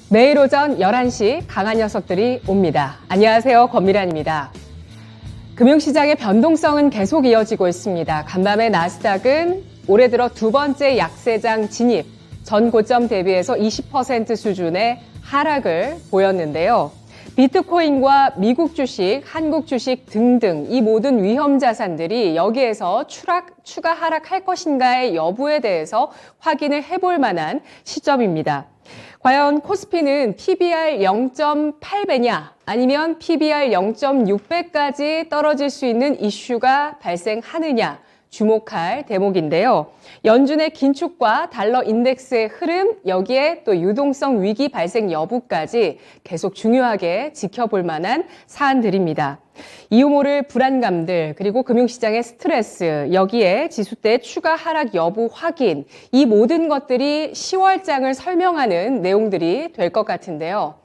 매일 오전 11시 강한 녀석들이 옵니다. 안녕하세요. 권미란입니다. 금융시장의 변동성은 계속 이어지고 있습니다. 간밤에 나스닥은 올해 들어 두 번째 약세장 진입, 전 고점 대비해서 20% 수준의 하락을 보였는데요. 비트코인과 미국 주식, 한국 주식 등등 이 모든 위험 자산들이 여기에서 추가 하락할 것인가의 여부에 대해서 확인을 해볼 만한 시점입니다. 과연 코스피는 PBR 0.8배냐 아니면 PBR 0.6배까지 떨어질 수 있는 이슈가 발생하느냐 주목할 대목인데요. 연준의 긴축과 달러 인덱스의 흐름, 여기에 또 유동성 위기 발생 여부까지 계속 중요하게 지켜볼 만한 사안들입니다. 이유 모를 불안감들, 그리고 금융시장의 스트레스, 여기에 지수대 추가 하락 여부 확인, 이 모든 것들이 10월장을 설명하는 내용들이 될 것 같은데요.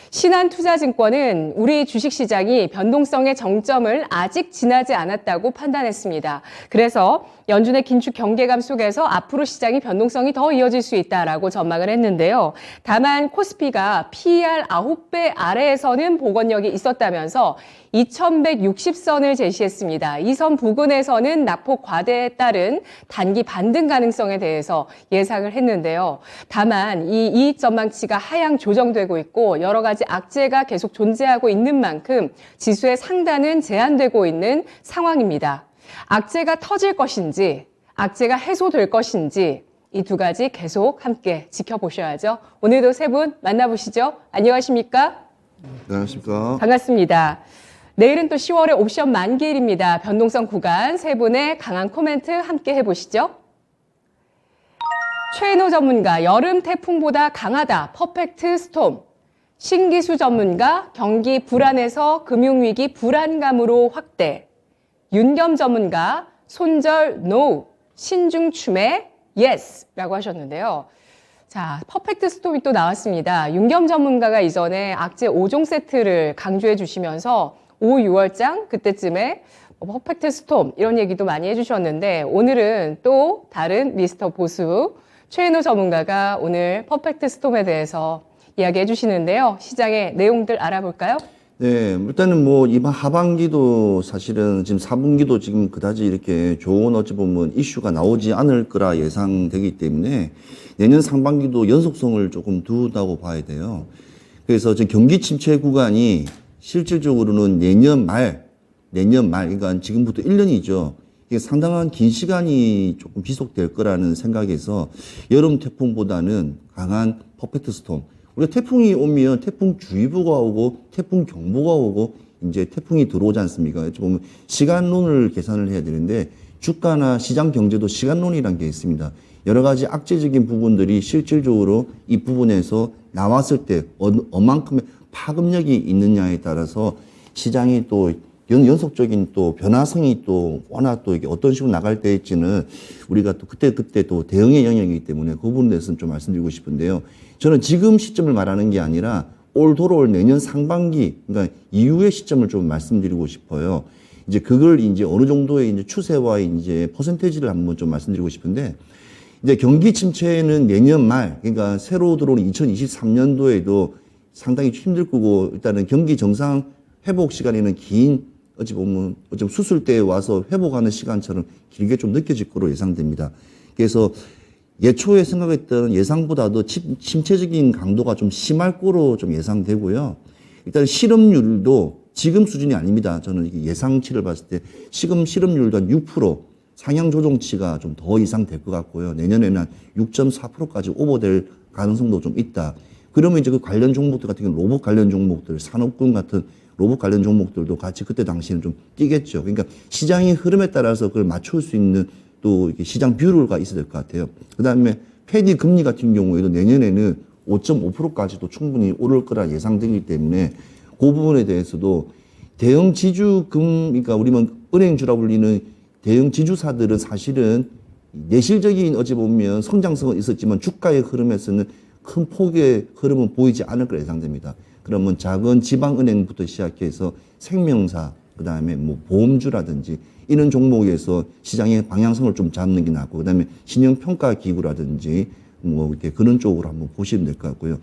신한투자증권은 우리 주식시장이 변동성의 정점을 아직 지나지 않았다고 판단했습니다. 그래서 연준의 긴축 경계감 속에서 앞으로 시장이 변동성이 더 이어질 수 있다라고 전망을 했는데요. 다만 코스피가 PER 9배 아래에서는 복원력이 있었다면서 2160선을 제시했습니다. 이 선 부근에서는 낙폭 과대에 따른 단기 반등 가능성에 대해서 예상을 했는데요. 다만 이 이익 전망치가 하향 조정되고 있고 여러 가지 악재가 계속 존재하고 있는 만큼 지수의 상단은 제한되고 있는 상황입니다. 악재가 터질 것인지, 악재가 해소될 것인지 이 두 가지 계속 함께 지켜보셔야죠. 오늘도 세 분 만나보시죠. 안녕하십니까? 안녕하십니까? 반갑습니다. 내일은 또 10월의 옵션 만기일입니다. 변동성 구간 세 분의 강한 코멘트 함께 해보시죠. 최인호 전문가, 여름 태풍보다 강하다. 퍼펙트 스톰. 신기수 전문가, 경기 불안에서 금융위기 불안감으로 확대. 윤겸 전문가, 손절 NO, 신중 추매 YES 라고 하셨는데요. 자, 퍼펙트 스톰이 또 나왔습니다. 윤겸 전문가가 이전에 악재 5종 세트를 강조해 주시면서 5, 6월장 그때쯤에 퍼펙트 스톰 이런 얘기도 많이 해주셨는데 오늘은 또 다른 미스터 보수 최인호 전문가가 오늘 퍼펙트 스톰에 대해서 이야기해 주시는데요. 시장의 내용들 알아볼까요? 네, 일단은 뭐 이번 하반기도 사실은 지금 4분기도 지금 그다지 이렇게 좋은 어찌 보면 이슈가 나오지 않을 거라 예상되기 때문에 내년 상반기도 연속성을 조금 두다고 봐야 돼요. 그래서 지금 경기 침체 구간이 실질적으로는 내년 말, 그러니까 지금부터 1년이죠. 이게 상당한 긴 시간이 조금 지속될 거라는 생각에서 여름 태풍보다는 강한 퍼펙트 스톰. 우리가 태풍이 오면 태풍주의보가 오고 태풍경보가 오고 이제 태풍이 들어오지 않습니까? 어찌 보면 시간론을 계산을 해야 되는데 주가나 시장 경제도 시간론이라는 게 있습니다. 여러 가지 악재적인 부분들이 실질적으로 이 부분에서 나왔을 때 얼만큼의 파급력이 있느냐에 따라서 시장이 또 연속적인 또 변화성이 또 워낙 또 이게 어떤 식으로 나갈 때일지는 우리가 또 그때 또 대응의 영역이기 때문에 그 부분에 대해서는 좀 말씀드리고 싶은데요. 저는 지금 시점을 말하는 게 아니라 올 돌아올 내년 상반기, 그러니까 이후의 시점을 좀 말씀드리고 싶어요. 이제 그걸 이제 어느 정도의 이제 추세와 이제 퍼센테이지를 한번 좀 말씀드리고 싶은데, 이제 경기 침체는 내년 말, 그러니까 새로 들어오는 2023년도에도 상당히 힘들 거고, 일단은 경기 정상 회복 시간에는 긴, 어찌 보면 수술대에 와서 회복하는 시간처럼 길게 좀 느껴질 거로 예상됩니다. 그래서 예초에 생각했던 예상보다도 침체적인 강도가 좀 심할 거로 좀 예상되고요. 일단 실업률도 지금 수준이 아닙니다. 저는 예상치를 봤을 때 지금 실업률도 한 6%, 상향 조정치가 좀 더 이상 될 것 같고요. 내년에는 한 6.4%까지 오버될 가능성도 좀 있다. 그러면 이제 그 관련 종목들 같은 경우는 로봇 관련 종목들, 산업군 같은 로봇 관련 종목들도 같이 그때 당시에는 좀 뛰겠죠. 그러니까 시장의 흐름에 따라서 그걸 맞출 수 있는 또 이렇게 시장 뷰가 있어야 될 것 같아요. 그 다음에 패디 금리 같은 경우에도 내년에는 5.5%까지도 충분히 오를 거라 예상되기 때문에 그 부분에 대해서도 대형 지주금, 그러니까 우리는 은행주라 불리는 대형 지주사들은 사실은 내실적인 어찌 보면 성장성은 있었지만 주가의 흐름에서는 큰 폭의 흐름은 보이지 않을 거라 예상됩니다. 그러면 작은 지방은행부터 시작해서 생명사, 그 다음에 뭐 보험주라든지 이런 종목에서 시장의 방향성을 좀 잡는 게 낫고, 그 다음에 신용평가기구라든지 뭐 이렇게 그런 쪽으로 한번 보시면 될 것 같고요.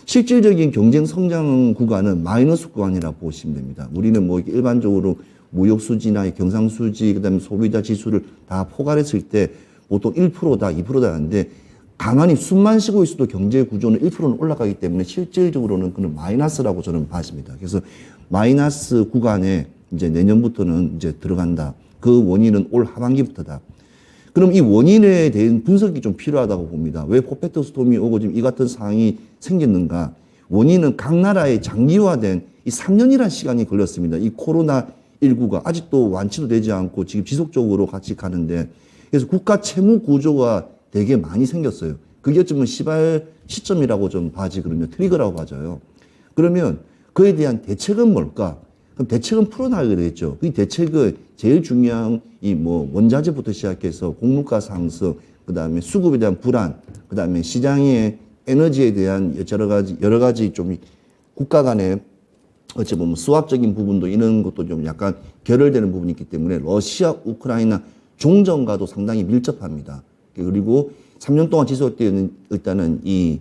실질적인 경쟁 성장 구간은 마이너스 구간이라 보시면 됩니다. 우리는 뭐 일반적으로 무역 수지나 경상 수지, 그다음에 소비자 지수를 다 포괄했을 때 보통 1%다, 2%다 하는데 가만히 숨만 쉬고 있어도 경제 구조는 1%는 올라가기 때문에 실질적으로는 그는 마이너스라고 저는 봤습니다. 그래서 마이너스 구간에 이제 내년부터는 이제 들어간다. 그 원인은 올 하반기부터다. 그럼 이 원인에 대한 분석이 좀 필요하다고 봅니다. 왜 퍼펙트 스톰이 오고 지금 이 같은 상황이 생겼는가? 원인은 각 나라의 장기화된 이 3년이라는 시간이 걸렸습니다. 이 코로나19가 아직도 완치도 되지 않고 지금 지속적으로 같이 가는데, 그래서 국가 채무 구조가 되게 많이 생겼어요. 그게 어쩌면 시발 시점이라고 좀 봐지거든요. 트리거라고 봐져요. 그러면 그에 대한 대책은 뭘까? 그럼 대책은 풀어나가게 되겠죠. 그 대책은 제일 중요한 이 뭐 원자재부터 시작해서 공물가 상승, 그 다음에 수급에 대한 불안, 그 다음에 시장의 에너지에 대한 여러 가지 좀 국가 간의 어찌 보면 수학적인 부분도 이런 것도 좀 약간 결혈되는 부분이 있기 때문에 러시아, 우크라이나 종전과도 상당히 밀접합니다. 그리고 3년 동안 지속되는 일단은 이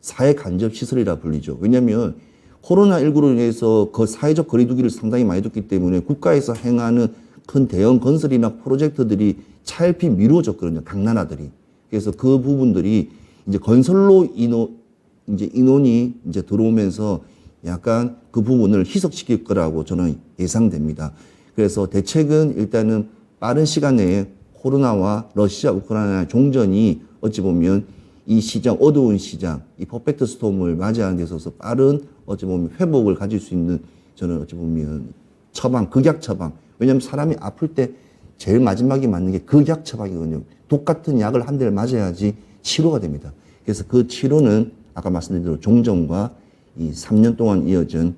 사회 간접 시설이라 불리죠. 왜냐하면 코로나19로 인해서 그 사회적 거리두기를 상당히 많이 뒀기 때문에 국가에서 행하는 큰 대형 건설이나 프로젝트들이 차일피 미루어졌거든요. 각 나라들이. 그래서 그 부분들이 이제 건설로 인원이 이제 들어오면서 약간 그 부분을 희석시킬 거라고 저는 예상됩니다. 그래서 대책은 일단은 빠른 시간 내에 코로나와 러시아, 우크라이나 종전이 어찌 보면 이 시장, 어두운 시장, 이 퍼펙트 스톰을 맞이하는 데 있어서 빠른 어찌 보면 회복을 가질 수 있는 저는 어찌 보면 처방, 극약 처방. 왜냐하면 사람이 아플 때 제일 마지막에 맞는 게 극약 처방이거든요. 독 같은 약을 한 대를 맞아야지 치료가 됩니다. 그래서 그 치료는 아까 말씀드린 대로 종전과 이 3년 동안 이어진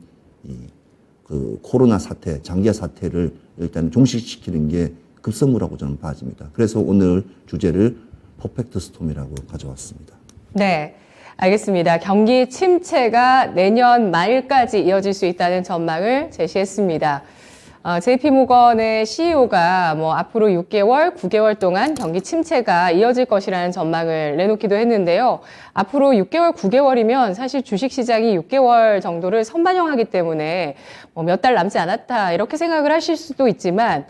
그 코로나 사태, 장기화 사태를 일단 종식시키는 게 급선무라고 저는 봐집니다. 그래서 오늘 주제를 퍼펙트 스톰이라고 가져왔습니다. 네, 알겠습니다. 경기 침체가 내년 말까지 이어질 수 있다는 전망을 제시했습니다. JP모건의 CEO가 뭐 앞으로 6개월, 9개월 동안 경기 침체가 이어질 것이라는 전망을 내놓기도 했는데요. 앞으로 6개월, 9개월이면 사실 주식시장이 6개월 정도를 선반영하기 때문에 뭐 몇 달 남지 않았다 이렇게 생각을 하실 수도 있지만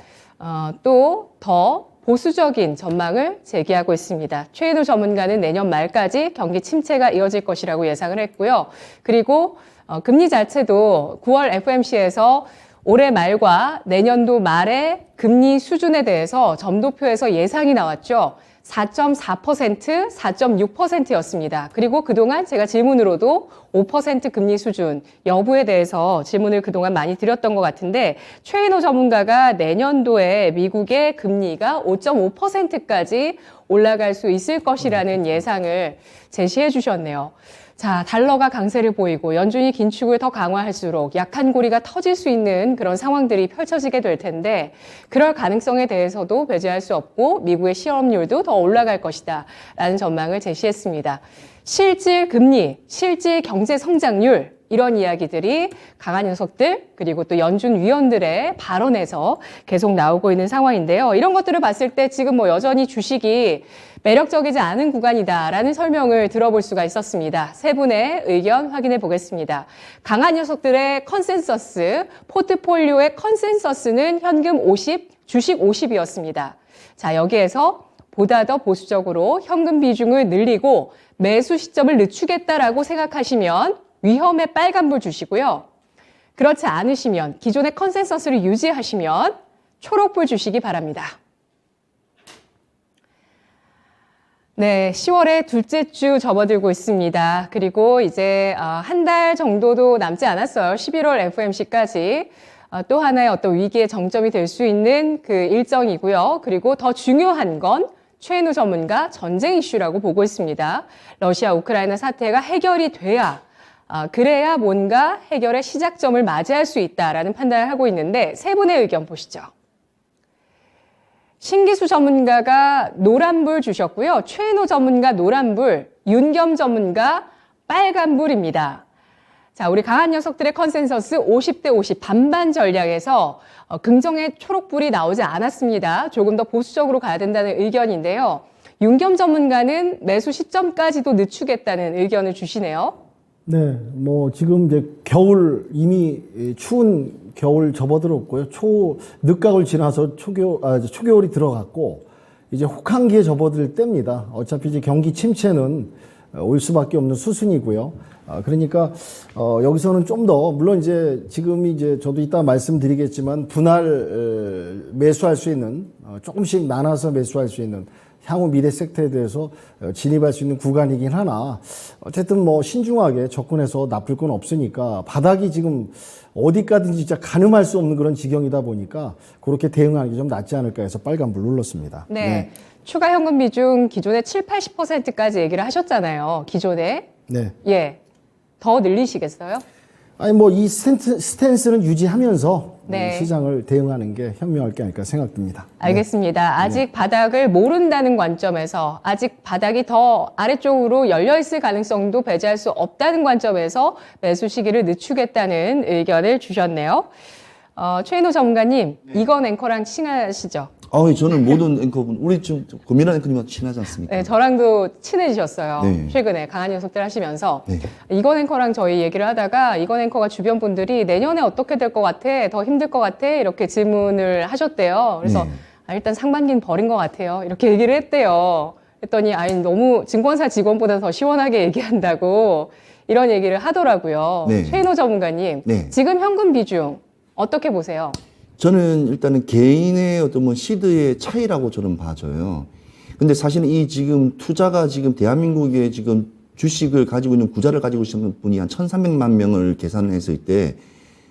또 더 보수적인 전망을 제기하고 있습니다. 최인호 전문가는 내년 말까지 경기 침체가 이어질 것이라고 예상을 했고요. 그리고 금리 자체도 9월 FOMC에서 올해 말과 내년도 말의 금리 수준에 대해서 점도표에서 예상이 나왔죠. 4.4%, 4.6%였습니다. 그리고 그동안 제가 질문으로도 5% 금리 수준 여부에 대해서 질문을 그동안 많이 드렸던 것 같은데 최인호 전문가가 내년도에 미국의 금리가 5.5%까지 올라갈 수 있을 것이라는 예상을 제시해 주셨네요. 자, 달러가 강세를 보이고 연준이 긴축을 더 강화할수록 약한 고리가 터질 수 있는 그런 상황들이 펼쳐지게 될 텐데 그럴 가능성에 대해서도 배제할 수 없고 미국의 실업률도 더 올라갈 것이다 라는 전망을 제시했습니다. 실질 금리, 실질 경제 성장률 이런 이야기들이 강한 녀석들 그리고 또 연준 위원들의 발언에서 계속 나오고 있는 상황인데요. 이런 것들을 봤을 때 지금 뭐 여전히 주식이 매력적이지 않은 구간이다라는 설명을 들어볼 수가 있었습니다. 세 분의 의견 확인해 보겠습니다. 강한 녀석들의 컨센서스, 포트폴리오의 컨센서스는 현금 50, 주식 50이었습니다. 자, 여기에서 보다 더 보수적으로 현금 비중을 늘리고 매수 시점을 늦추겠다라고 생각하시면 위험의 빨간불 주시고요. 그렇지 않으시면 기존의 컨센서스를 유지하시면 초록불 주시기 바랍니다. 네, 10월의 둘째 주 접어들고 있습니다. 그리고 이제 한 달 정도도 남지 않았어요. 11월 FOMC까지. 또 하나의 어떤 위기의 정점이 될 수 있는 그 일정이고요. 그리고 더 중요한 건 최인호 전문가 전쟁 이슈라고 보고 있습니다. 러시아, 우크라이나 사태가 해결이 돼야 그래야 뭔가 해결의 시작점을 맞이할 수 있다라는 판단을 하고 있는데 세 분의 의견 보시죠. 신기수 전문가가 노란불 주셨고요. 최인호 전문가 노란불, 윤겸 전문가 빨간불입니다. 자, 우리 강한 녀석들의 컨센서스 50대 50 반반 전략에서 긍정의 초록불이 나오지 않았습니다. 조금 더 보수적으로 가야 된다는 의견인데요. 윤겸 전문가는 매수 시점까지도 늦추겠다는 의견을 주시네요. 네, 뭐 지금 이제 겨울 이미 추운 겨울 접어들었고요. 늦가을 지나서 초겨울이 들어갔고 이제 혹한기에 접어들 때입니다. 어차피 이제 경기 침체는 올 수밖에 없는 수순이고요. 그러니까 여기서는 좀 더 물론 이제 지금이 이제 저도 이따 말씀드리겠지만 분할 매수할 수 있는 조금씩 나눠서 매수할 수 있는 향후 미래 섹터에 대해서 진입할 수 있는 구간이긴 하나 어쨌든 뭐 신중하게 접근해서 나쁠 건 없으니까 바닥이 지금 어디까든지 진짜 가늠할 수 없는 그런 지경이다 보니까 그렇게 대응하는 게 좀 낫지 않을까 해서 빨간불 눌렀습니다. 네. 추가 현금 비중 기존에 7, 80%까지 얘기를 하셨잖아요. 기존에. 네. 예. 더 늘리시겠어요? 아니 뭐 이 스탠스는 유지하면서 네. 시장을 대응하는 게 현명할 게 아닐까 생각됩니다. 알겠습니다. 아직 바닥을 모른다는 관점에서 아직 바닥이 더 아래쪽으로 열려있을 가능성도 배제할 수 없다는 관점에서 매수 시기를 늦추겠다는 의견을 주셨네요. 최인호 전문가님, 이건 앵커랑 친하시죠? 저는 모든 앵커분, 우리 지금 고민한 앵커님과 친하지 않습니까? 네, 저랑도 친해지셨어요. 네. 최근에 강한 녀석들 하시면서. 네. 이건 앵커랑 저희 얘기를 하다가 이건 앵커가 주변 분들이 내년에 어떻게 될 것 같아? 더 힘들 것 같아? 이렇게 질문을 하셨대요. 그래서 네. 일단 상반기는 버린 것 같아요. 이렇게 얘기를 했대요. 했더니 너무 증권사 직원보다 더 시원하게 얘기한다고 이런 얘기를 하더라고요. 네. 최인호 전문가님, 네. 지금 현금 비중 어떻게 보세요? 저는 일단은 개인의 어떤 뭐 시드의 차이라고 저는 봐져요. 근데 사실은 이 지금 투자가 지금 대한민국에 지금 주식을 가지고 있는 구자를 가지고 있는 분이 한 1,300만 명을 계산했을 때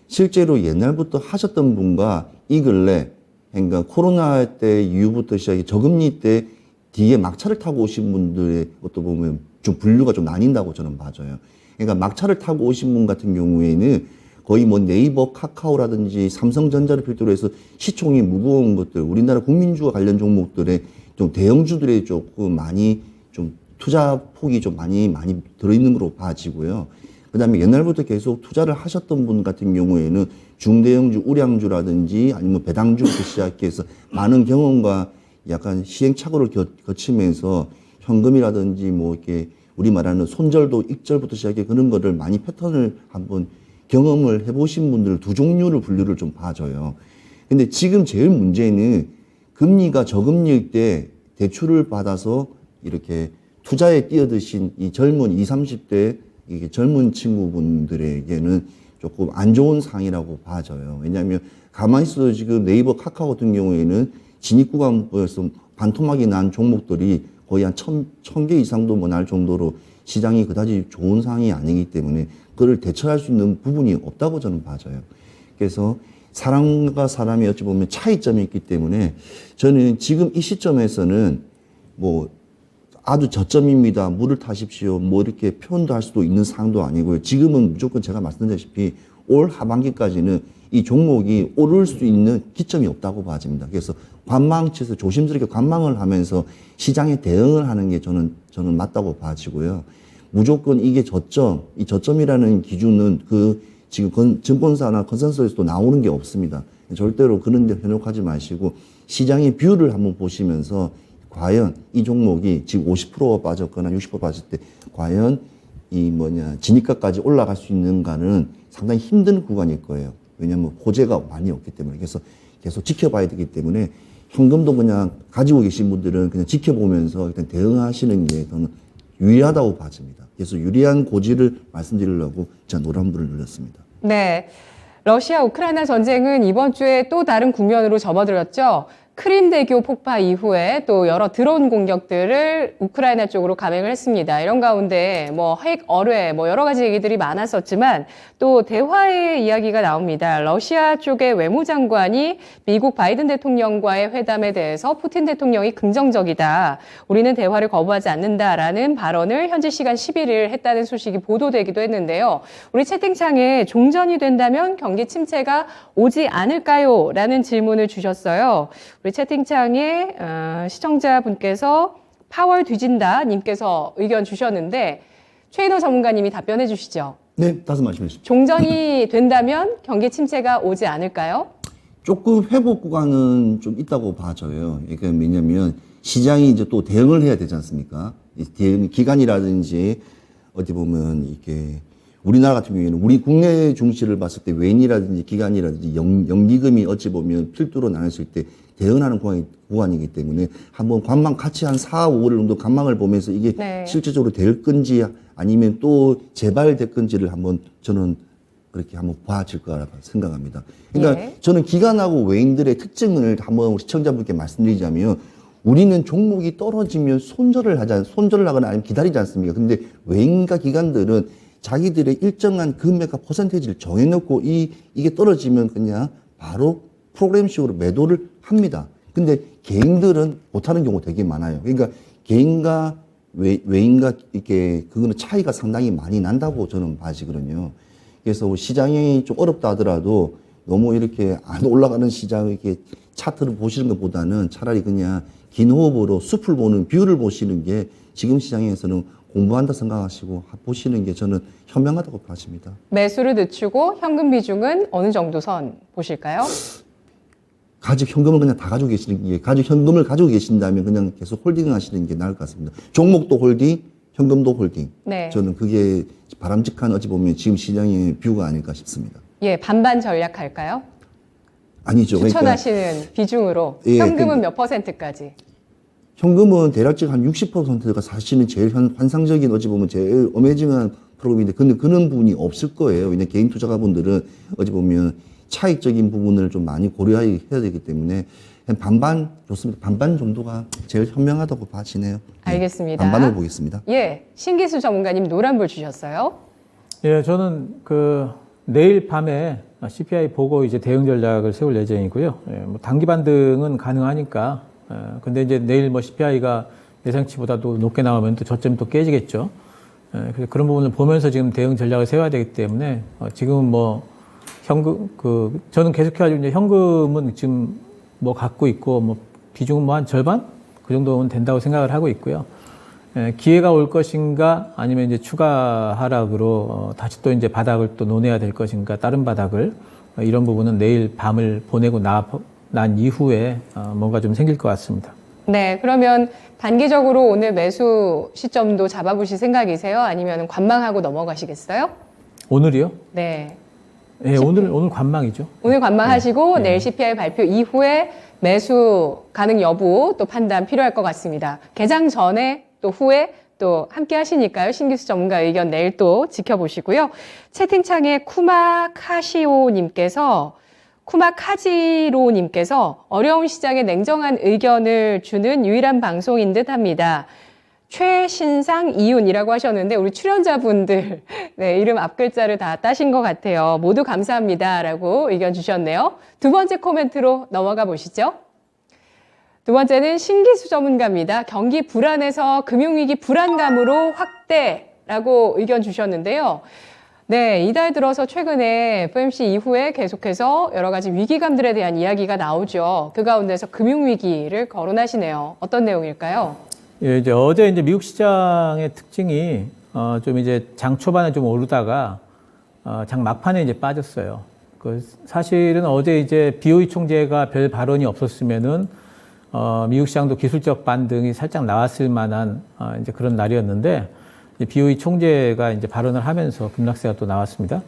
실제로 옛날부터 하셨던 분과 이 근래 그러니까 코로나 때 이후부터 시작해 저금리 때 뒤에 막차를 타고 오신 분들의 어떤 보면 좀 분류가 좀 나뉜다고 저는 봐져요. 그러니까 막차를 타고 오신 분 같은 경우에는 거의 뭐 네이버, 카카오라든지 삼성전자를 필두로 해서 시총이 무거운 것들, 우리나라 국민주와 관련 종목들의 좀 대형주들의 조금 많이 좀 투자 폭이 좀 많이 들어있는 걸로 봐지고요. 그 다음에 옛날부터 계속 투자를 하셨던 분 같은 경우에는 중대형주, 우량주라든지 아니면 배당주부터 시작해서 많은 경험과 약간 시행착오를 거치면서 현금이라든지 뭐 이렇게 우리 말하는 손절도 익절부터 시작해 그런 거를 많이 패턴을 한번 경험을 해보신 분들 두 종류를 분류를 좀 봐줘요. 근데 지금 제일 문제는 금리가 저금리일 때 대출을 받아서 이렇게 투자에 뛰어드신 이 젊은 20, 30대 이게 젊은 친구분들에게는 조금 안 좋은 상황이라고 봐져요. 왜냐하면 가만히 있어도 지금 네이버, 카카오 같은 경우에는 진입구간에서 반토막이 난 종목들이 거의 한 1,000개 이상도 뭐 날 정도로 시장이 그다지 좋은 상황이 아니기 때문에 그걸 대처할 수 있는 부분이 없다고 저는 봐져요. 그래서 사람과 사람이 어찌 보면 차이점이 있기 때문에 저는 지금 이 시점에서는 뭐 아주 저점입니다. 물을 타십시오. 뭐 이렇게 표현도 할 수도 있는 상황도 아니고요. 지금은 무조건 제가 말씀드렸다시피 올 하반기까지는 이 종목이 오를 수 있는 기점이 없다고 봐집니다. 그래서 관망치에서 조심스럽게 관망을 하면서 시장에 대응을 하는 게 저는 맞다고 봐지고요. 무조건 이게 저점, 이 저점이라는 기준은 그 지금 증권사나 컨센서스에서도 나오는 게 없습니다. 절대로 그런 데 현혹하지 마시고 시장의 뷰를 한번 보시면서 과연 이 종목이 지금 50% 빠졌거나 60% 빠졌을 때 과연 진입가까지 올라갈 수 있는가는 상당히 힘든 구간일 거예요. 왜냐하면 호재가 많이 없기 때문에. 그래서 계속 지켜봐야 되기 때문에 현금도 그냥 가지고 계신 분들은 그냥 지켜보면서 일단 대응하시는 게 저는 유리하다고 봐집니다. 그래서 유리한 고지를 말씀드리려고 제가 노란불을 눌렀습니다. 네. 러시아 우크라이나 전쟁은 이번 주에 또 다른 국면으로 접어들었죠. 크림대교 폭파 이후에 또 여러 드론 공격들을 우크라이나 쪽으로 감행을 했습니다. 이런 가운데 핵 어뢰 여러 가지 얘기들이 많았었지만 또 대화의 이야기가 나옵니다. 러시아 쪽의 외무장관이 미국 바이든 대통령과의 회담에 대해서 푸틴 대통령이 긍정적이다. 우리는 대화를 거부하지 않는다라는 발언을 현지 시간 11일 했다는 소식이 보도되기도 했는데요. 우리 채팅창에 종전이 된다면 경기 침체가 오지 않을까요? 라는 질문을 주셨어요. 우리 채팅창에 시청자분께서 파월 뒤진다 님께서 의견 주셨는데 최인호 전문가님이 답변해 주시죠. 네, 다시 말씀해 주십시오. 종전이 된다면 경기 침체가 오지 않을까요? 조금 회복 구간은 좀 있다고 봐져요. 그러니까 왜냐면 시장이 이제 또 대응을 해야 되지 않습니까? 이 대응 기간이라든지 어디 보면 이게 우리나라 같은 경우에는 우리 국내 중시를 봤을 때 외인이라든지 기간이라든지 연기금이 어찌 보면 필두로 나눴을 때 대응하는 구간이기 때문에 한번 관망 같이 한 4, 5월 정도 관망을 보면서 이게 네. 실질적으로 될 건지 아니면 또 재발될 건지를 한번 저는 그렇게 한번 봐질 거라고 생각합니다. 그러니까 예. 저는 기관하고 외인들의 특징을 한번 시청자분께 말씀드리자면 우리는 종목이 떨어지면 손절을 하거나 아니면 기다리지 않습니까? 근데 외인과 기관들은 자기들의 일정한 금액과 퍼센테이지를 정해놓고 이게 떨어지면 그냥 바로 프로그램식으로 매도를 합니다. 근데 개인들은 못하는 경우가 되게 많아요. 그러니까 개인과 외인과 이렇게 그거는 차이가 상당히 많이 난다고 저는 봐지거든요. 그래서 시장이 좀 어렵다 하더라도 너무 이렇게 안 올라가는 시장 이렇게 차트를 보시는 것보다는 차라리 그냥 긴 호흡으로 숲을 보는 뷰를 보시는 게 지금 시장에서는 공부한다 생각하시고 보시는 게 저는 현명하다고 봐집니다. 매수를 늦추고 현금 비중은 어느 정도 선 보실까요? 가족 현금을 그냥 다 가지고 계시는 게 가족 현금을 가지고 계신다면 그냥 계속 홀딩 하시는 게 나을 것 같습니다. 종목도 홀딩, 현금도 홀딩. 네. 저는 그게 바람직한 어찌 보면 지금 시장의 뷰가 아닐까 싶습니다. 예, 반반 전략할까요? 아니죠. 추천하시는 비중으로 예, 현금은 몇 %까지? 현금은 대략적 한 60%가 사실은 제일 환상적인 어찌 보면 제일 어메이징한 프로그램인데 근데 그런 부분이 없을 거예요. 왜냐하면 개인 투자가분들은 어찌 보면 차익적인 부분을 좀 많이 고려해야 되기 때문에 반반 좋습니다. 반반 정도가 제일 현명하다고 봐지네요. 알겠습니다. 반반을 보겠습니다. 예, 신기수 전문가님 노란불 주셨어요. 예, 저는 내일 밤에 CPI 보고 이제 대응 전략을 세울 예정이고요. 예, 뭐 단기 반등은 가능하니까. 근데 이제 내일 뭐 CPI가 예상치보다도 높게 나오면 또 저점이 또 깨지겠죠. 그래서 그런 부분을 보면서 지금 대응 전략을 세워야 되기 때문에 지금은 뭐 현금 저는 계속해가지고 이제 현금은 지금 뭐 갖고 있고 뭐 비중은 뭐 한 절반 그 정도는 된다고 생각을 하고 있고요. 기회가 올 것인가 아니면 이제 추가 하락으로 다시 또 이제 바닥을 또 논해야 될 것인가 다른 바닥을 이런 부분은 내일 밤을 보내고 난 이후에 뭔가 좀 생길 것 같습니다. 네, 그러면 단기적으로 오늘 매수 시점도 잡아보실 생각이세요? 아니면 관망하고 넘어가시겠어요? 오늘이요? 네. 예, 오늘 관망이죠. 오늘 관망하시고 네. 내일 CPI 발표 이후에 매수 가능 여부 또 판단 필요할 것 같습니다. 개장 전에 또 후에 또 함께 하시니까요. 신기수 전문가 의견 내일 또 지켜보시고요. 채팅창에 쿠마카지로님께서 어려운 시장에 냉정한 의견을 주는 유일한 방송인 듯 합니다. 최신상 이윤이라고 하셨는데 우리 출연자분들 네, 이름 앞글자를 다 따신 것 같아요. 모두 감사합니다라고 의견 주셨네요. 두 번째 코멘트로 넘어가 보시죠. 두 번째는 신기수 전문가입니다. 경기 불안해서 금융위기 불안감으로 확대라고 의견 주셨는데요. 네, 이달 들어서 최근에 FOMC 이후에 계속해서 여러 가지 위기감들에 대한 이야기가 나오죠. 그 가운데서 금융위기를 거론하시네요. 어떤 내용일까요? 예, 어제 미국 시장의 특징이 좀 이제 장 초반에 좀 오르다가 장 막판에 이제 빠졌어요. 사실은 어제 이제 BOE 총재가 별 발언이 없었으면은 미국 시장도 기술적 반등이 살짝 나왔을 만한 이제 그런 날이었는데 BOE 총재가 이제 발언을 하면서 급락세가 또 나왔습니다.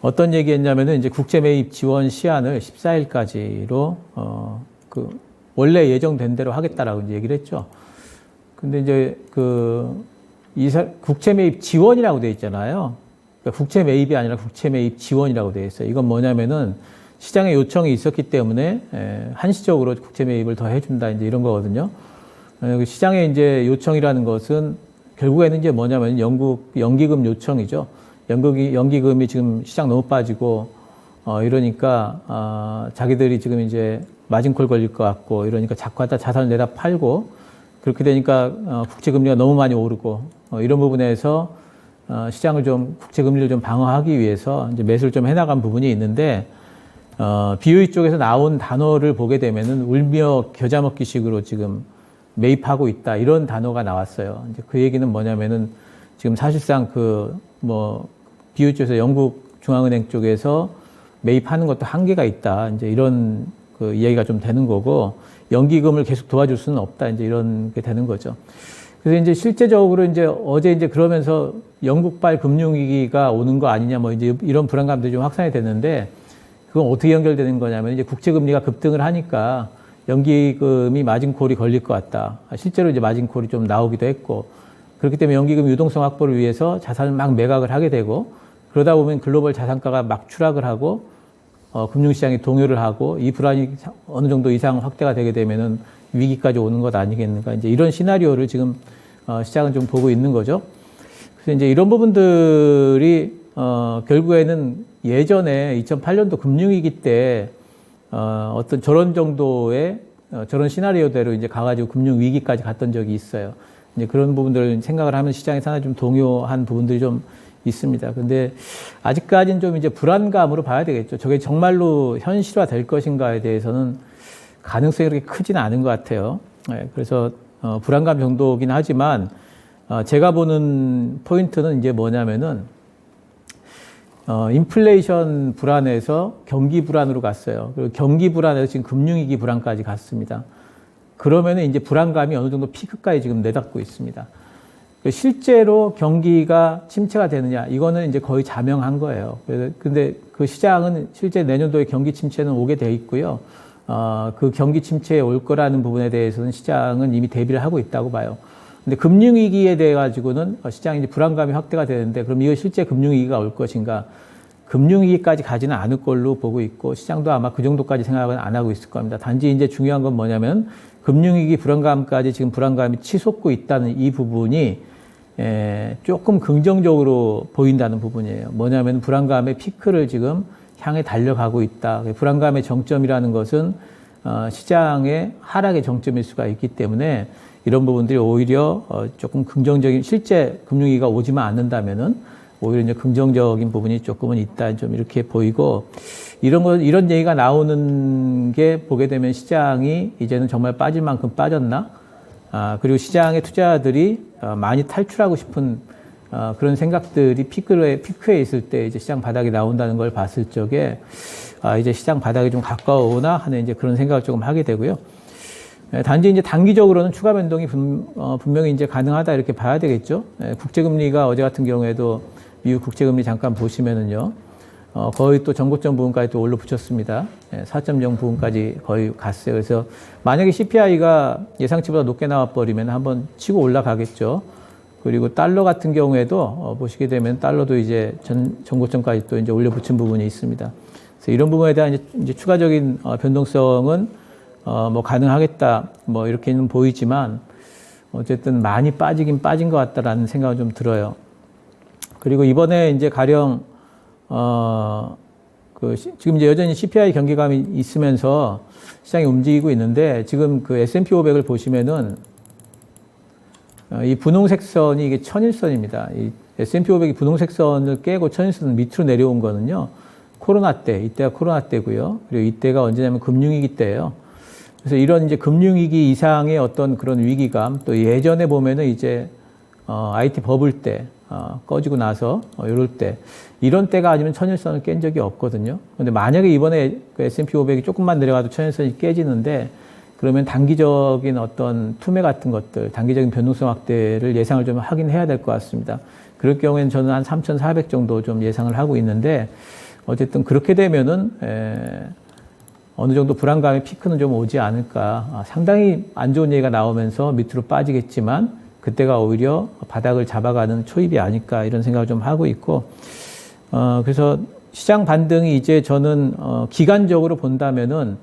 어떤 얘기했냐면은 이제 국제 매입 지원 시한을 14일까지로 원래 예정된 대로 하겠다라고 이제 얘기를 했죠. 근데 이제 국채 매입 지원이라고 돼 있잖아요. 그러니까 국채 매입이 아니라 국채 매입 지원이라고 돼 있어요. 이건 뭐냐면은 시장에 요청이 있었기 때문에 한시적으로 국채 매입을 더 해준다 이제 이런 거거든요. 시장에 이제 요청이라는 것은 결국에는 이제 뭐냐면 연기금 요청이죠. 연기금이 지금 시장 너무 빠지고 이러니까 자기들이 지금 이제 마진콜 걸릴 것 같고 이러니까 자꾸 하다 자산을 내다 팔고. 그렇게 되니까 국채금리가 너무 많이 오르고 이런 부분에서 시장을 좀 국채금리를 좀 방어하기 위해서 이제 매수를 좀 해나간 부분이 있는데 BOE 쪽에서 나온 단어를 보게 되면은 울며 겨자 먹기식으로 지금 매입하고 있다 이런 단어가 나왔어요. 이제 그 얘기는 뭐냐면은 지금 사실상 BOE 쪽에서 영국 중앙은행 쪽에서 매입하는 것도 한계가 있다. 이제 이런 이야기가 좀 되는 거고 연기금을 계속 도와줄 수는 없다. 이제 이런 게 되는 거죠. 그래서 이제 실제적으로 이제 어제 이제 그러면서 영국발 금융위기가 오는 거 아니냐 뭐 이제 이런 불안감들이 좀 확산이 됐는데 그건 어떻게 연결되는 거냐면 이제 국채금리가 급등을 하니까 연기금이 마진콜이 걸릴 것 같다. 실제로 이제 마진콜이 좀 나오기도 했고 그렇기 때문에 연기금 유동성 확보를 위해서 자산을 막 매각을 하게 되고 그러다 보면 글로벌 자산가가 막 추락을 하고 금융시장이 동요를 하고 이 불안이 어느 정도 이상 확대가 되게 되면은 위기까지 오는 것 아니겠는가. 이제 이런 시나리오를 지금 시장은 좀 보고 있는 거죠. 그래서 이제 이런 부분들이 결국에는 예전에 2008년도 금융위기 때 어떤 저런 정도의 저런 시나리오대로 이제 가가지고 금융위기까지 갔던 적이 있어요. 이제 그런 부분들을 생각을 하면 시장이 상당히 좀 동요한 부분들이 좀 있습니다. 근데 아직까지는 좀 이제 불안감으로 봐야 되겠죠. 저게 정말로 현실화 될 것인가에 대해서는 가능성이 그렇게 크지는 않은 것 같아요. 네, 그래서 불안감 정도긴 하지만 제가 보는 포인트는 이제 뭐냐면은 인플레이션 불안에서 경기 불안으로 갔어요. 그리고 경기 불안에서 지금 금융위기 불안까지 갔습니다. 그러면은 이제 불안감이 어느 정도 피크까지 지금 내닫고 있습니다. 실제로 경기가 침체가 되느냐, 이거는 이제 거의 자명한 거예요. 근데 그 시장은 실제 내년도에 경기 침체는 오게 돼 있고요. 그 경기 침체에 올 거라는 부분에 대해서는 시장은 이미 대비를 하고 있다고 봐요. 근데 금융위기에 대해 가지고는 시장이 이제 불안감이 확대가 되는데 그럼 이거 실제 금융위기가 올 것인가? 금융위기까지 가지는 않을 걸로 보고 있고 시장도 아마 그 정도까지 생각은 안 하고 있을 겁니다. 단지 이제 중요한 건 뭐냐면 금융위기 불안감까지 지금 불안감이 치솟고 있다는 이 부분이 조금 긍정적으로 보인다는 부분이에요. 뭐냐면 불안감의 피크를 지금 향해 달려가고 있다. 불안감의 정점이라는 것은 시장의 하락의 정점일 수가 있기 때문에 이런 부분들이 오히려 조금 긍정적인 실제 금융위기가 오지만 않는다면은 오히려 이제 긍정적인 부분이 조금은 있다. 좀 이렇게 보이고 이런 얘기가 나오는 게 보게 되면 시장이 이제는 정말 빠질 만큼 빠졌나? 그리고 시장의 투자자들이 많이 탈출하고 싶은 그런 생각들이 피크에 있을 때 이제 시장 바닥이 나온다는 걸 봤을 적에 이제 시장 바닥이 좀 가까워오나 하는 이제 그런 생각을 조금 하게 되고요. 단지 이제 단기적으로는 추가 변동이 분명히 이제 가능하다 이렇게 봐야 되겠죠. 국제금리가 어제 같은 경우에도 미국 국제금리 잠깐 보시면은요. 거의 또 전고점 부분까지 또 올라붙였습니다. 4.0 부분까지 거의 갔어요. 그래서 만약에 CPI가 예상치보다 높게 나와버리면 한번 치고 올라가겠죠. 그리고 달러 같은 경우에도 보시게 되면 달러도 이제 전고점까지 또 이제 올려붙인 부분이 있습니다. 그래서 이런 부분에 대한 이제 추가적인 변동성은 뭐 가능하겠다 뭐 이렇게는 보이지만 어쨌든 많이 빠지긴 빠진 것 같다라는 생각은 좀 들어요. 그리고 이번에 이제 가령 지금 이제 여전히 CPI 경계감이 있으면서 시장이 움직이고 있는데 지금 그 S&P 500을 보시면은 이 분홍색 선이 이게 천일선입니다. 이 S&P 500이 분홍색 선을 깨고 천일선 밑으로 내려온 거는요. 코로나 때, 이때가 코로나 때고요. 그리고 이때가 언제냐면 금융위기 때예요. 그래서 이런 이제 금융위기 이상의 어떤 그런 위기감, 또 예전에 보면은 이제 IT 버블 때 꺼지고 나서 이럴 때 이런 때가 아니면 천일선을 깬 적이 없거든요. 근데 만약에 이번에 그 S&P 500이 조금만 내려가도 천일선이 깨지는데 그러면 단기적인 어떤 투매 같은 것들, 단기적인 변동성 확대를 예상을 좀 하긴 해야 될 것 같습니다. 그럴 경우에는 저는 한 3,400 정도 좀 예상을 하고 있는데 어쨌든 그렇게 되면은 어느 정도 불안감의 피크는 좀 오지 않을까. 상당히 안 좋은 얘기가 나오면서 밑으로 빠지겠지만 그때가 오히려 바닥을 잡아가는 초입이 아닐까 이런 생각을 좀 하고 있고 그래서 시장 반등이 이제 저는 기간적으로 본다면은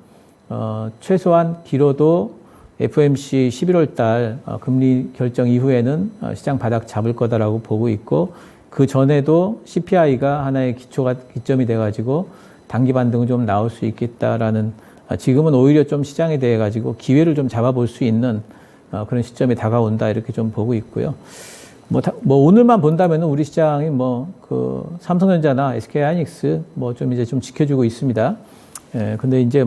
최소한 길어도 FOMC 11월 달 금리 결정 이후에는 시장 바닥 잡을 거다라고 보고 있고 그 전에도 CPI가 하나의 기점이 돼가지고 단기 반등은 좀 나올 수 있겠다라는 지금은 오히려 좀 시장에 대해 가지고 기회를 좀 잡아볼 수 있는 그런 시점이 다가온다 이렇게 좀 보고 있고요. 뭐 오늘만 본다면 우리 시장이 그 삼성전자나 SK하이닉스 좀 이제 좀 지켜주고 있습니다. 근데 이제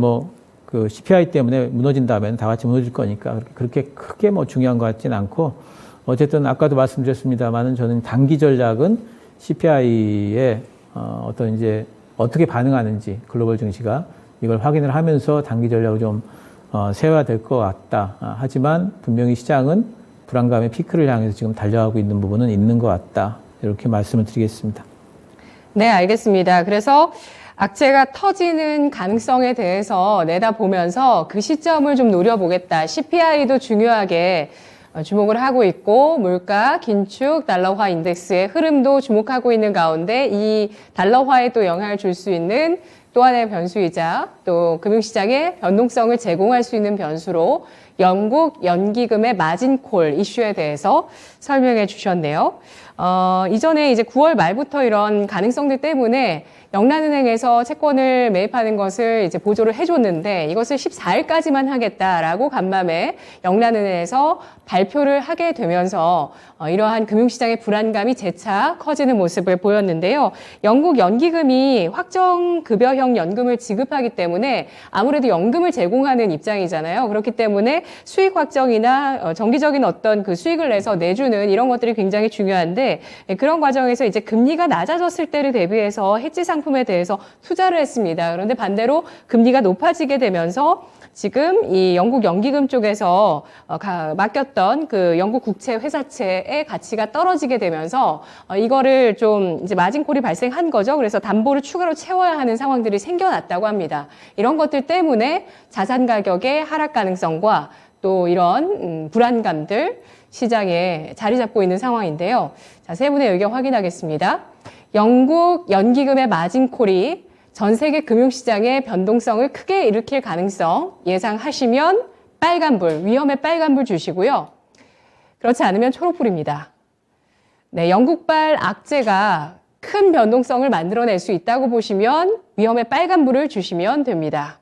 그 CPI 때문에 무너진다면 다 같이 무너질 거니까 그렇게 크게 중요한 것 같진 않고 어쨌든 아까도 말씀드렸습니다만은 저는 단기 전략은 CPI의 어떤 이제 어떻게 반응하는지 글로벌 증시가 이걸 확인을 하면서 단기 전략을 좀 세워야 될 것 같다. 하지만 분명히 시장은 불안감의 피크를 향해서 지금 달려가고 있는 부분은 있는 것 같다. 이렇게 말씀을 드리겠습니다. 네, 알겠습니다. 그래서 악재가 터지는 가능성에 대해서 내다보면서 그 시점을 좀 노려보겠다. CPI도 중요하게 주목을 하고 있고 물가, 긴축, 달러화 인덱스의 흐름도 주목하고 있는 가운데 이 달러화에 또 영향을 줄 수 있는 또 하나의 변수이자 또 금융시장의 변동성을 제공할 수 있는 변수로 영국 연기금의 마진콜 이슈에 대해서 설명해 주셨네요. 이전에 이제 9월 말부터 이런 가능성들 때문에 영란은행에서 채권을 매입하는 것을 이제 보조를 해줬는데 이것을 14일까지만 하겠다라고 간밤에 영란은행에서 발표를 하게 되면서 이러한 금융시장의 불안감이 재차 커지는 모습을 보였는데요. 영국 연기금이 확정급여형 연금을 지급하기 때문에 아무래도 연금을 제공하는 입장이잖아요. 그렇기 때문에 수익 확정이나 정기적인 어떤 그 수익을 내서 내주는 이런 것들이 굉장히 중요한데 그런 과정에서 이제 금리가 낮아졌을 때를 대비해서 해지 상품에 대해서 투자를 했습니다. 그런데 반대로 금리가 높아지게 되면서 지금 이 영국 연기금 쪽에서 맡겼던 그 영국 국채 회사채의 가치가 떨어지게 되면서 이거를 좀 이제 마진콜이 발생한 거죠. 그래서 담보를 추가로 채워야 하는 상황들이 생겨났다고 합니다. 이런 것들 때문에 자산 가격의 하락 가능성과 또 이런 불안감들 시장에 자리 잡고 있는 상황인데요. 자, 세 분의 의견 확인하겠습니다. 영국 연기금의 마진콜이 전 세계 금융시장의 변동성을 크게 일으킬 가능성 예상하시면 빨간불, 위험의 빨간불 주시고요. 그렇지 않으면 초록불입니다. 네, 영국발 악재가 큰 변동성을 만들어낼 수 있다고 보시면 위험의 빨간불을 주시면 됩니다.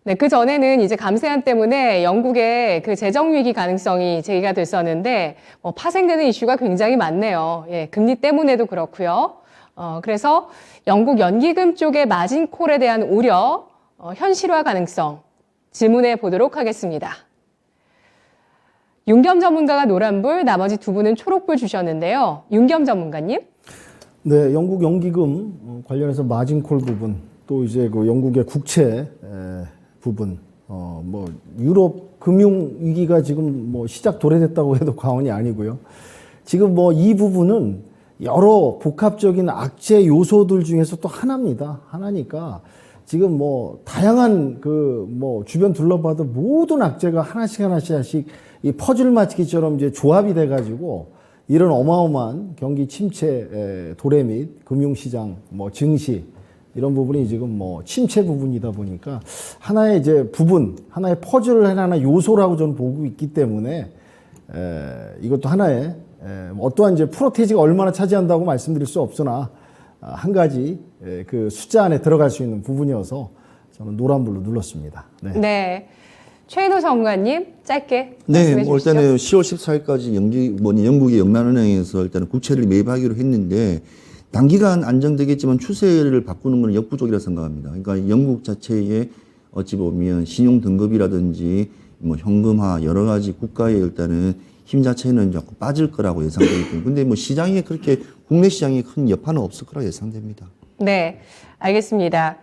네, 그 전에는 이제 감세안 때문에 영국의 그 재정위기 가능성이 제기가 됐었는데, 파생되는 이슈가 굉장히 많네요. 예, 금리 때문에도 그렇고요. 그래서 영국 연기금 쪽의 마진콜에 대한 우려, 현실화 가능성 질문해 보도록 하겠습니다. 윤겸 전문가가 노란불, 나머지 두 분은 초록불 주셨는데요. 윤겸 전문가님. 네, 영국 연기금 관련해서 마진콜 부분, 또 이제 그 영국의 국채 부분, 뭐 유럽 금융 위기가 지금 뭐 시작 도래됐다고 해도 과언이 아니고요. 지금 뭐 이 부분은 여러 복합적인 악재 요소들 중에서 또 하나입니다. 하나니까 지금 뭐 다양한 그 뭐 주변 둘러봐도 모든 악재가 하나씩 이 퍼즐 맞추기처럼 이제 조합이 돼가지고 이런 어마어마한 경기 침체 도래 및 금융시장 뭐 증시 이런 부분이 지금 뭐 침체 부분이다 보니까 하나의 이제 부분, 하나의 퍼즐 하나 요소라고 저는 보고 있기 때문에 이것도 하나의 어떠한 이제 프로테이지가 얼마나 차지한다고 말씀드릴 수 없으나 한 가지 그 숫자 안에 들어갈 수 있는 부분이어서 저는 노란불로 눌렀습니다. 네. 네. 최인호 전문가님, 짧게 네, 말씀해 뭐 주시죠. 일단은 10월 14일까지 영국의 영란은행에서 일단은 국채를 매입하기로 했는데 단기간 안정되겠지만 추세를 바꾸는 것은 역부족이라 생각합니다. 그러니까 영국 자체의 어찌 보면 신용 등급이라든지 뭐 현금화 여러 가지 국가의 일단은 힘 자체는 자꾸 빠질 거라고 예상되기 때문에 근데 뭐 시장에 그렇게 국내 시장에 큰 여파는 없을 거라 예상됩니다. 네, 알겠습니다.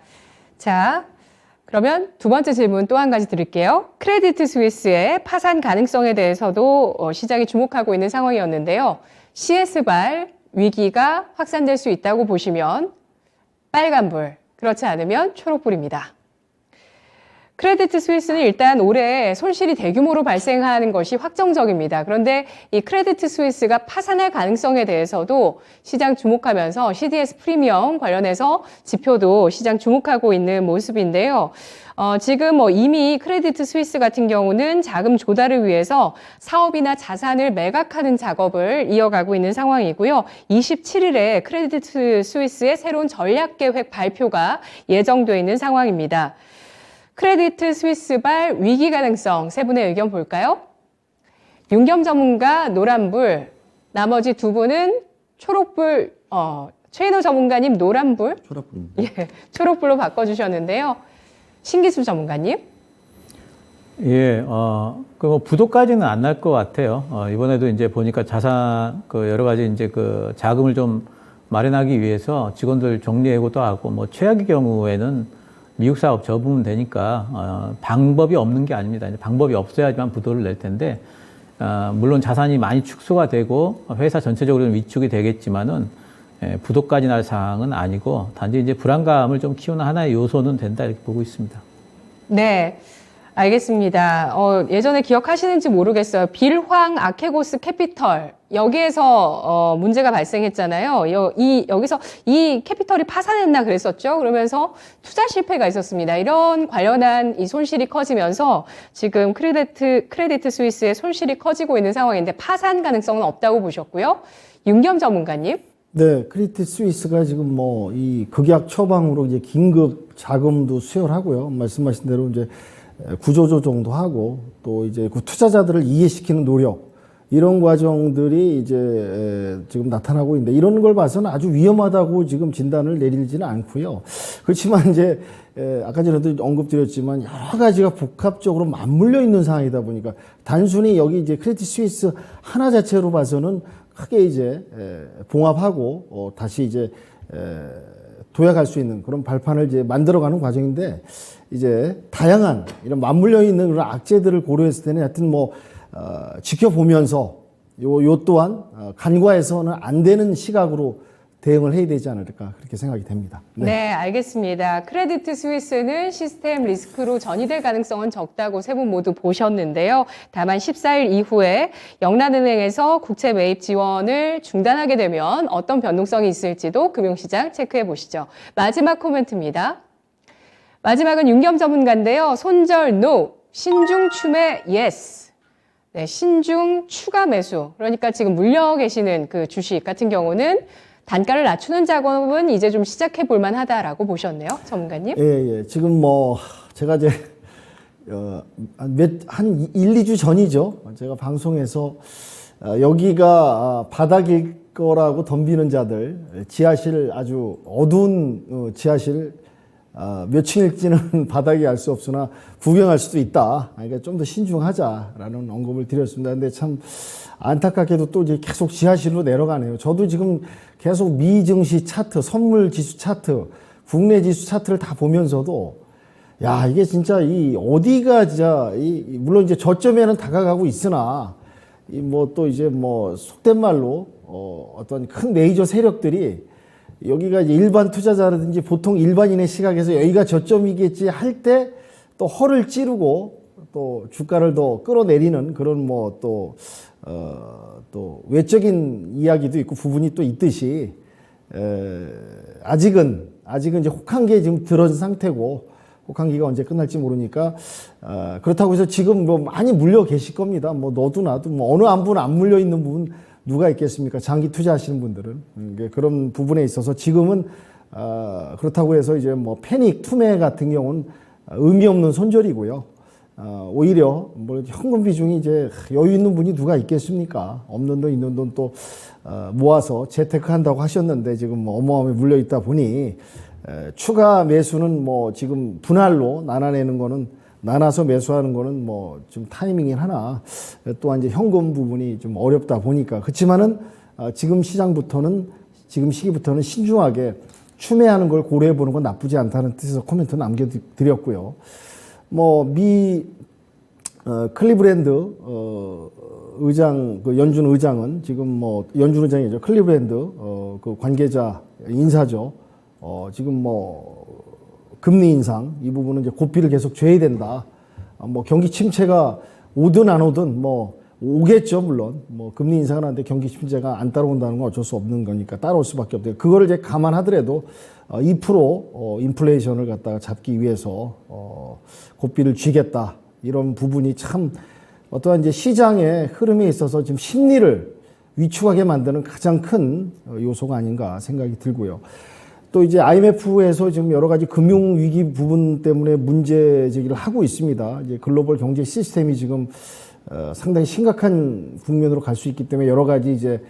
자, 그러면 두 번째 질문 또 한 가지 드릴게요. 크레디트 스위스의 파산 가능성에 대해서도 시장이 주목하고 있는 상황이었는데요. CS발 위기가 확산될 수 있다고 보시면 빨간불, 그렇지 않으면 초록불입니다. 크레디트 스위스는 일단 올해 손실이 대규모로 발생하는 것이 확정적입니다. 그런데 이 크레디트 스위스가 파산할 가능성에 대해서도 시장 주목하면서 CDS 프리미엄 관련해서 지표도 시장 주목하고 있는 모습인데요. 지금 뭐 이미 크레디트 스위스 같은 경우는 자금 조달을 위해서 사업이나 자산을 매각하는 작업을 이어가고 있는 상황이고요. 27일에 크레디트 스위스의 새로운 전략 계획 발표가 예정되어 있는 상황입니다. 크레디트 스위스발 위기 가능성 세 분의 의견 볼까요? 윤겸 전문가 노란불, 나머지 두 분은 초록불, 최인호 전문가님 노란불, 초록불입니다. 예, 초록불로 바꿔주셨는데요. 신기수 전문가님. 예, 뭐 부도까지는 안 날 것 같아요. 이번에도 이제 보니까 자산, 여러 가지 이제 그 자금을 좀 마련하기 위해서 직원들 정리해고도 하고, 뭐 최악의 경우에는 미국 사업 접으면 되니까 방법이 없는 게 아닙니다. 이제 방법이 없어야지만 부도를 낼 텐데 물론 자산이 많이 축소가 되고 회사 전체적으로는 위축이 되겠지만은 부도까지 날 상황은 아니고 단지 이제 불안감을 좀 키우는 하나의 요소는 된다 이렇게 보고 있습니다. 네. 알겠습니다. 예전에 기억하시는지 모르겠어요. 빌황 아케고스 캐피털. 여기에서, 문제가 발생했잖아요. 여기서 이 캐피털이 파산했나 그랬었죠. 그러면서 투자 실패가 있었습니다. 이런 관련한 이 손실이 커지면서 지금 크레디트 스위스의 손실이 커지고 있는 상황인데 파산 가능성은 없다고 보셨고요. 윤겸 전문가님. 네, 크레디트 스위스가 지금 뭐 이 극약 처방으로 이제 긴급 자금도 수혈하고요. 말씀하신 대로 이제 구조조 정도 하고 또 이제 그 투자자들을 이해시키는 노력 이런 과정들이 이제 지금 나타나고 있는데 이런 걸 봐서는 아주 위험하다고 지금 진단을 내리지는 않고요. 그렇지만 이제 아까 전에도 언급드렸지만 여러 가지가 복합적으로 맞물려 있는 상황이다 보니까 단순히 여기 이제 크레디트 스위스 하나 자체로 봐서는 크게 이제 봉합하고 다시 이제 도약할 수 있는 그런 발판을 이제 만들어가는 과정인데 이제 다양한 이런 맞물려 있는 그런 악재들을 고려했을 때는 하여튼 뭐 지켜보면서 요 또한 간과해서는 안 되는 시각으로 대응을 해야 되지 않을까 그렇게 생각이 됩니다. 네, 알겠습니다. 크레디트 스위스는 시스템 리스크로 전이될 가능성은 적다고 세 분 모두 보셨는데요. 다만 14일 이후에 영란은행에서 국채 매입 지원을 중단하게 되면 어떤 변동성이 있을지도 금융시장 체크해 보시죠. 마지막 코멘트입니다. 마지막은 윤겸 전문가인데요. 손절 NO, 신중 추매 YES. 네, 신중 추가 매수. 그러니까 지금 물려 계시는 그 주식 같은 경우는 단가를 낮추는 작업은 이제 좀 시작해 볼 만하다라고 보셨네요, 전문가님. 예. 지금 뭐 제가 이제 한 1, 2주 전이죠. 제가 방송에서 여기가 바닥일 거라고 덤비는 자들, 지하실 아주 어두운 지하실 몇 층일지는 바닥이 알 수 없으나 구경할 수도 있다. 그러니까 좀 더 신중하자라는 언급을 드렸습니다. 근데 참 안타깝게도 또 이제 계속 지하실로 내려가네요. 저도 지금 계속 미 증시 차트, 선물 지수 차트, 국내 지수 차트를 다 보면서도 야, 이게 진짜 이 어디가 진짜 물론 이제 저점에는 다가가고 있으나 이 뭐 또 이제 뭐 속된 말로 어떤 큰 메이저 세력들이 여기가 이제 일반 투자자라든지 보통 일반인의 시각에서 여기가 저점이겠지 할 때 또 허를 찌르고 또 주가를 더 끌어내리는 그런 뭐 또 외적인 이야기도 있고 부분이 또 있듯이 아직은 이제 혹한기에 지금 들어선 상태고 혹한기가 언제 끝날지 모르니까 그렇다고 해서 지금 뭐 많이 물려 계실 겁니다. 뭐 너도 나도 뭐 어느 한 분 안 물려 있는 분 누가 있겠습니까? 장기 투자하시는 분들은 그런 부분에 있어서 지금은 그렇다고 해서 이제 뭐 패닉 투매 같은 경우는 의미 없는 손절이고요. 오히려 뭐 현금 비중이 이제 여유 있는 분이 누가 있겠습니까? 없는 돈 있는 돈 또 모아서 재테크한다고 하셨는데 지금 뭐 어마어마하게 물려 있다 보니 추가 매수는 뭐 지금 분할로 나눠내는 거는 나눠서 매수하는 거는 뭐 좀 타이밍이 하나 또한 이제 현금 부분이 좀 어렵다 보니까 그렇지만은 지금 시기부터는 신중하게 추매하는 걸 고려해 보는 건 나쁘지 않다는 뜻에서 코멘트 남겨드렸고요. 뭐 미 클리브랜드 의장 그 연준 의장은 지금 뭐 연준 의장이죠. 클리브랜드 그 관계자 인사죠. 지금 뭐 금리 인상 이 부분은 이제 고삐를 계속 줘야 된다. 뭐 경기 침체가 오든 안 오든 뭐 오겠죠 물론 뭐 금리 인상을 하는데 경기 침체가 안 따라온다는 건 어쩔 수 없는 거니까 따라올 수밖에 없대요. 그거를 이제 감안하더라도 2% 인플레이션을 갖다가 잡기 위해서 고삐를 쥐겠다 이런 부분이 참 어떠한 이제 시장의 흐름에 있어서 지금 심리를 위축하게 만드는 가장 큰 요소가 아닌가 생각이 들고요. 또 이제 IMF에서 지금 여러 가지 금융 위기 부분 때문에 문제 제기를 하고 있습니다. 이제 글로벌 경제 시스템이 지금 상당히 심각한 국면으로 갈 수 있기 때문에 여러 가지 이제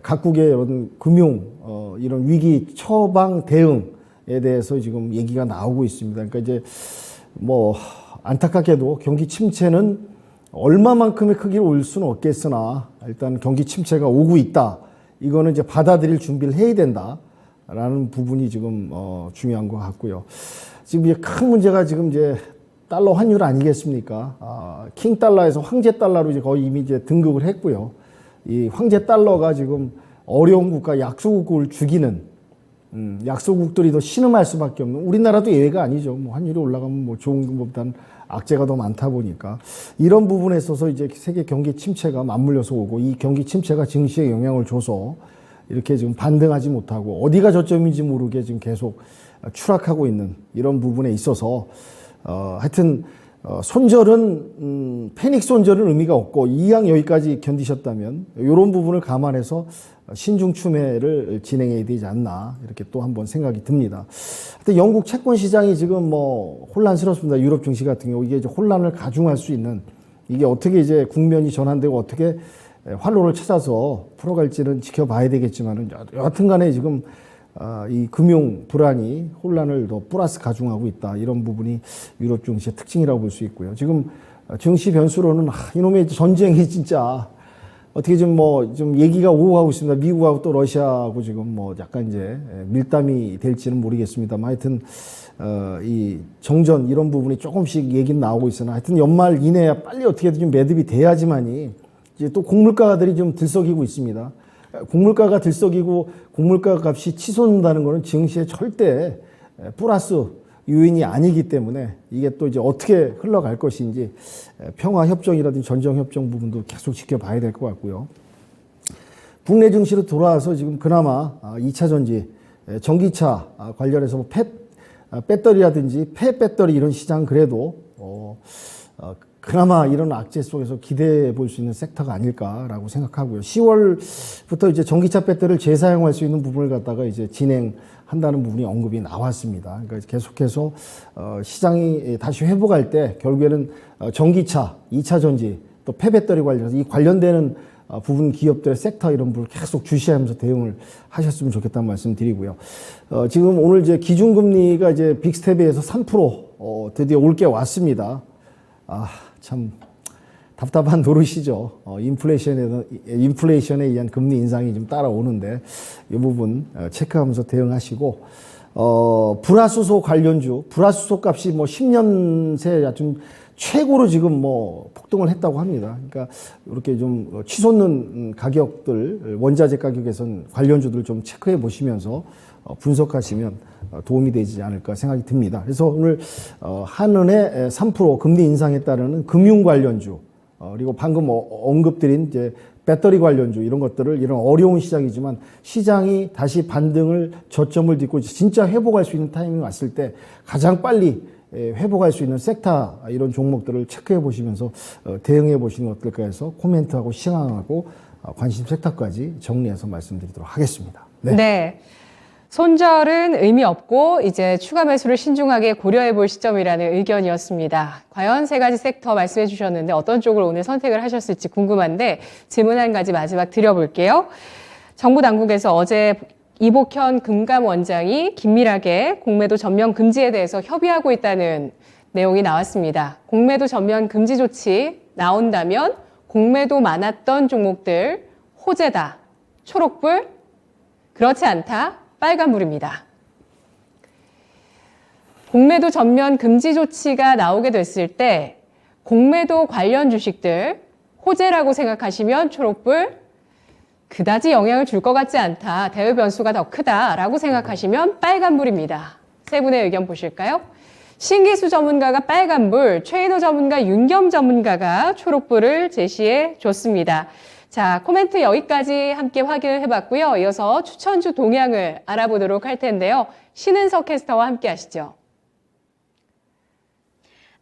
각국의 이런 금융 이런 위기 처방 대응에 대해서 지금 얘기가 나오고 있습니다. 그러니까 이제 뭐 안타깝게도 경기 침체는 얼마만큼의 크기로 올 수는 없겠으나 일단 경기 침체가 오고 있다. 이거는 이제 받아들일 준비를 해야 된다. 라는 부분이 지금 중요한 것 같고요. 지금 이제 큰 문제가 지금 이제 달러 환율 아니겠습니까? 킹 달러에서 황제 달러로 이제 거의 이미 이제 등극을 했고요. 이 황제 달러가 지금 어려운 국가 약소국을 죽이는 약소국들이 더 신음할 수밖에 없는, 우리나라도 예외가 아니죠. 뭐 환율이 올라가면 뭐 좋은 것보다는 악재가 더 많다 보니까 이런 부분에 있어서 이제 세계 경기 침체가 맞물려서 오고, 이 경기 침체가 증시에 영향을 줘서 이렇게 지금 반등하지 못하고 어디가 저점인지 모르게 지금 계속 추락하고 있는 이런 부분에 있어서 하여튼 손절은 패닉 손절은 의미가 없고, 이왕 여기까지 견디셨다면 이런 부분을 감안해서 신중 추매를 진행해야 되지 않나, 이렇게 또 한번 생각이 듭니다. 하여튼 영국 채권 시장이 지금 뭐 혼란스럽습니다. 유럽 증시 같은 경우 이게 이제 혼란을 가중할 수 있는, 이게 어떻게 이제 국면이 전환되고 어떻게 활로를 찾아서 풀어갈지는 지켜봐야 되겠지만은, 여하튼간에 지금 이 금융 불안이 혼란을 더 플러스 가중하고 있다, 이런 부분이 유럽 증시의 특징이라고 볼 수 있고요. 지금 증시 변수로는 이놈의 전쟁이 진짜 어떻게 좀 얘기가 오고 가고 있습니다. 미국하고 또 러시아하고 지금 뭐 약간 이제 밀담이 될지는 모르겠습니다만, 하여튼 이 정전 이런 부분이 조금씩 얘기는 나오고 있으나, 하여튼 연말 이내에 빨리 어떻게든 좀 매듭이 돼야지만이 이제 또 곡물가들이 좀 들썩이고 있습니다. 곡물가가 들썩이고 곡물가 값이 치솟는다는 것은 증시에 절대 플러스 요인이 아니기 때문에, 이게 또 이제 어떻게 흘러갈 것인지 평화협정이라든지 전정협정 부분도 계속 지켜봐야 될 것 같고요. 국내 증시로 돌아와서 지금 그나마 2차 전지, 전기차 관련해서 뭐 배터리라든지 폐배터리 이런 시장 그래도 그나마 이런 악재 속에서 기대해 볼 수 있는 섹터가 아닐까라고 생각하고요. 10월부터 이제 전기차 배터리를 재사용할 수 있는 부분을 갖다가 이제 진행한다는 부분이 언급이 나왔습니다. 그러니까 계속해서 시장이 다시 회복할 때 결국에는 전기차, 2차 전지, 또 폐배터리 관련해서 이 관련되는 부분 기업들의 섹터 이런 부분을 계속 주시하면서 대응을 하셨으면 좋겠다는 말씀 드리고요. 지금 오늘 이제 기준금리가 이제 빅스텝에서 3% 드디어 올게 왔습니다. 참 답답한 노릇이죠. 인플레이션에 의한 금리 인상이 좀 따라오는데, 이 부분 체크하면서 대응하시고, 불화수소 관련주, 불화수소 값이 뭐 10년 새 좀 최고로 지금 뭐 폭등을 했다고 합니다. 그러니까 이렇게 좀 치솟는 가격들, 원자재 가격에선 관련주들 좀 체크해 보시면서 분석하시면 도움이 되지 않을까 생각이 듭니다. 그래서 오늘 한은의 3% 금리 인상에 따르는 금융 관련주, 그리고 방금 언급드린 이제 배터리 관련주 이런 것들을, 이런 어려운 시장이지만 시장이 다시 반등을 저점을 딛고 진짜 회복할 수 있는 타이밍이 왔을 때 가장 빨리 회복할 수 있는 섹터 이런 종목들을 체크해 보시면서 대응해 보시는 것 어떨까 해서 코멘트하고 시황하고 관심 섹터까지 정리해서 말씀드리도록 하겠습니다. 네. 손절은 의미 없고 이제 추가 매수를 신중하게 고려해 볼 시점이라는 의견이었습니다. 과연 세 가지 섹터 말씀해 주셨는데 어떤 쪽을 오늘 선택을 하셨을지 궁금한데, 질문 한 가지 마지막 드려볼게요. 정부 당국에서 어제 이복현 금감원장이 긴밀하게 공매도 전면 금지에 대해서 협의하고 있다는 내용이 나왔습니다. 공매도 전면 금지 조치 나온다면 공매도 많았던 종목들 호재다, 초록불, 그렇지 않다, 빨간불입니다. 공매도 전면 금지 조치가 나오게 됐을 때 공매도 관련 주식들 호재라고 생각하시면 초록불, 그다지 영향을 줄 것 같지 않다, 대외 변수가 더 크다라고 생각하시면 빨간불입니다. 세 분의 의견 보실까요? 신기수 전문가가 빨간불, 최인호 전문가, 윤겸 전문가가 초록불을 제시해 줬습니다. 자, 코멘트 여기까지 함께 확인을 해봤고요. 이어서 추천주 동향을 알아보도록 할 텐데요. 신은석 캐스터와 함께 하시죠.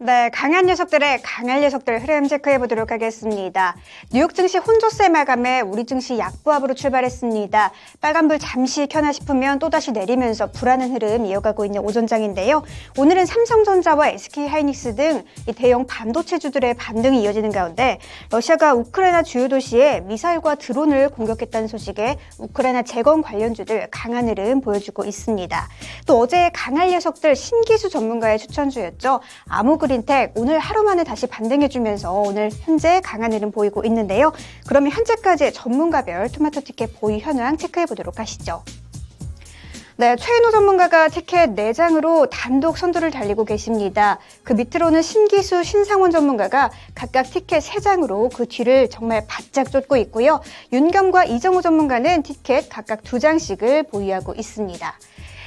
네, 강한 녀석들의 강한 녀석들 흐름 체크해 보도록 하겠습니다. 뉴욕 증시 혼조세 마감에 우리 증시 약보합으로 출발했습니다. 빨간불 잠시 켜나 싶으면 또다시 내리면서 불안한 흐름 이어가고 있는 오전장인데요. 오늘은 삼성전자와 SK하이닉스 등 이 대형 반도체주들의 반등이 이어지는 가운데, 러시아가 우크라이나 주요 도시에 미사일과 드론을 공격했다는 소식에 우크라이나 재건 관련주들 강한 흐름 보여주고 있습니다. 또 어제 강한 녀석들 신기수 전문가의 추천주였죠. 아모그린텍 오늘 하루 만에 다시 반등해주면서 오늘 현재 강한 흐름 보이고 있는데요. 그러면 현재까지의 전문가별 토마토 티켓 보유 현황 체크해 보도록 하시죠. 네, 최인호 전문가가 티켓 4장으로 단독 선두를 달리고 계십니다. 그 밑으로는 신기수, 신상원 전문가가 각각 티켓 3장으로 그 뒤를 정말 바짝 쫓고 있고요. 윤겸과 이정우 전문가는 티켓 각각 2장씩을 보유하고 있습니다.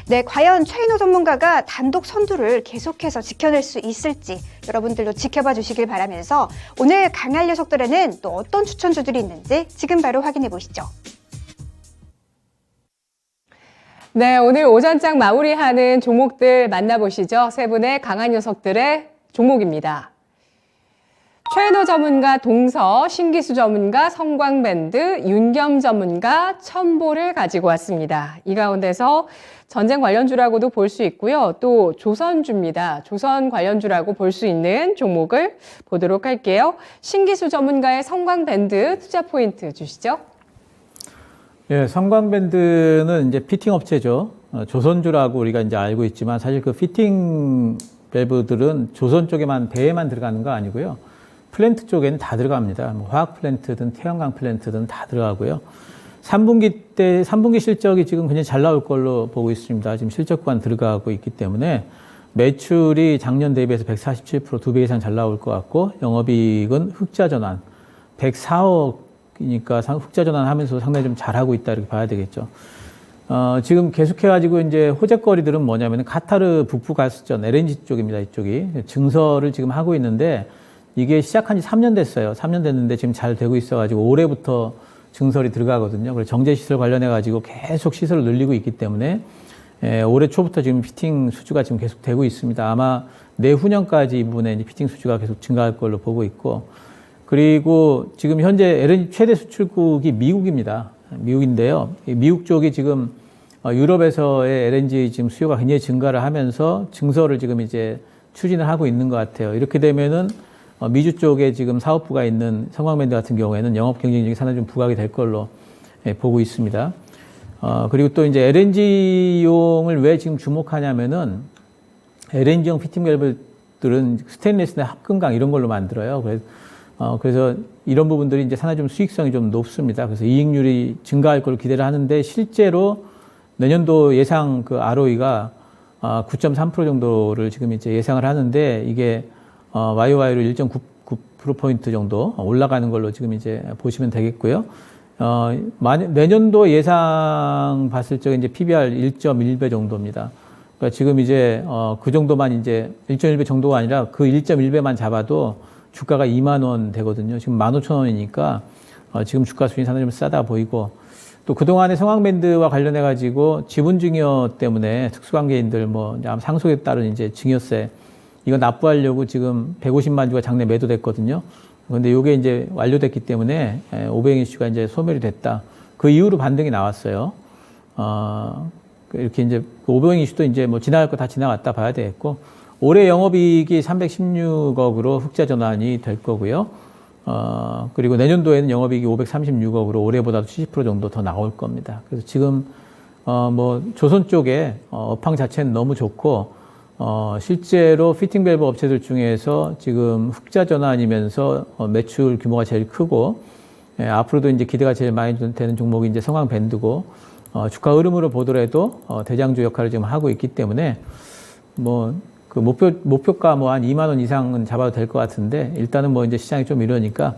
네, 과연 최인호 전문가가 단독 선두를 계속해서 지켜낼 수 있을지 여러분들도 지켜봐 주시길 바라면서 오늘 강할 녀석들에는 또 어떤 추천주들이 있는지 지금 바로 확인해 보시죠. 네, 오늘 오전장 마무리하는 종목들 만나보시죠. 세 분의 강한 녀석들의 종목입니다. 최인호 전문가 동서, 신기수 전문가 성광밴드, 윤겸 전문가 첨보를 가지고 왔습니다. 이 가운데서 전쟁 관련주라고도 볼 수 있고요. 또 조선주입니다. 조선 관련주라고 볼 수 있는 종목을 보도록 할게요. 신기수 전문가의 성광밴드 투자 포인트 주시죠. 예, 성광밴드는 이제 피팅 업체죠. 조선주라고 우리가 이제 알고 있지만 사실 그 피팅 밸브들은 조선 쪽에만 배에만 들어가는 거 아니고요. 플랜트 쪽에는 다 들어갑니다. 뭐 화학 플랜트든 태양광 플랜트든 다 들어가고요. 3분기 실적이 지금 굉장히 잘 나올 걸로 보고 있습니다. 지금 실적 구간 들어가고 있기 때문에 매출이 작년 대비해서 147% 2배 이상 잘 나올 것 같고 영업이익은 흑자 전환 104억이니까 흑자 전환하면서 상당히 좀 잘하고 있다 이렇게 봐야 되겠죠. 지금 계속해가지고 이제 호재거리들은 뭐냐면 카타르 북부 가스전 LNG 쪽입니다. 이쪽이 증설을 지금 하고 있는데 이게 시작한 지 3년 됐어요. 3년 됐는데 지금 잘 되고 있어가지고 올해부터 증설이 들어가거든요. 그래서 정제시설 관련해가지고 계속 시설을 늘리고 있기 때문에 올해 초부터 지금 피팅 수주가 지금 계속 되고 있습니다. 아마 내후년까지 이 부분에 이제 피팅 수주가 계속 증가할 걸로 보고 있고 그리고 지금 현재 LNG 최대 수출국이 미국입니다. 미국인데요. 미국 쪽이 지금 유럽에서의 LNG 지금 수요가 굉장히 증가를 하면서 증설을 지금 이제 추진을 하고 있는 것 같아요. 이렇게 되면은 미주 쪽에 지금 사업부가 있는 성광밴드 같은 경우에는 영업 경쟁력이 상당히 좀 부각이 될 걸로 보고 있습니다. 그리고 또 이제 LNG용을 왜 지금 주목하냐면은 LNG용 피팅 밸브들은 스테인리스나 합금강 이런 걸로 만들어요. 그래서 이런 부분들이 이제 상당히 좀 수익성이 좀 높습니다. 그래서 이익률이 증가할 걸로 기대를 하는데 실제로 내년도 예상 그 ROE가 9.3% 정도를 지금 이제 예상을 하는데 이게 YOY로 1.9% 정도 올라가는 걸로 지금 이제 보시면 되겠고요. 내년도 예상 봤을 적에 이제 PBR 1.1배 정도입니다. 그러니까 지금 이제 그 정도만 이제 1.1배 정도가 아니라 그 1.1배만 잡아도 주가가 2만 원 되거든요. 지금 15,000원이니까 지금 주가 수준이 상당히 좀 싸다 보이고 또 그동안에 성광밴드와 관련해 가지고 지분 증여 때문에 특수관계인들 뭐 상속에 따른 이제 증여세 이거 납부하려고 지금 150만 주가 작년에 매도됐거든요. 그런데 이게 이제 완료됐기 때문에 500억 이슈가 이제 소멸이 됐다. 그 이후로 반등이 나왔어요. 이렇게 이제 500억 이슈도 이제 뭐 지나갈 거 다 지나갔다 봐야 되겠고 올해 영업이익이 316억으로 흑자 전환이 될 거고요. 그리고 내년도에는 영업이익이 536억으로 올해보다도 70% 정도 더 나올 겁니다. 그래서 지금 뭐 조선 쪽에 업황 자체는 너무 좋고 실제로 피팅 밸브 업체들 중에서 지금 흑자 전환이면서 매출 규모가 제일 크고 앞으로도 이제 기대가 제일 많이 되는 종목이 이제 성광밴드고 주가 흐름으로 보더라도 대장주 역할을 지금 하고 있기 때문에 뭐 그 목표가 뭐 한 2만 원 이상은 잡아도 될 것 같은데 일단은 뭐 이제 시장이 좀 이러니까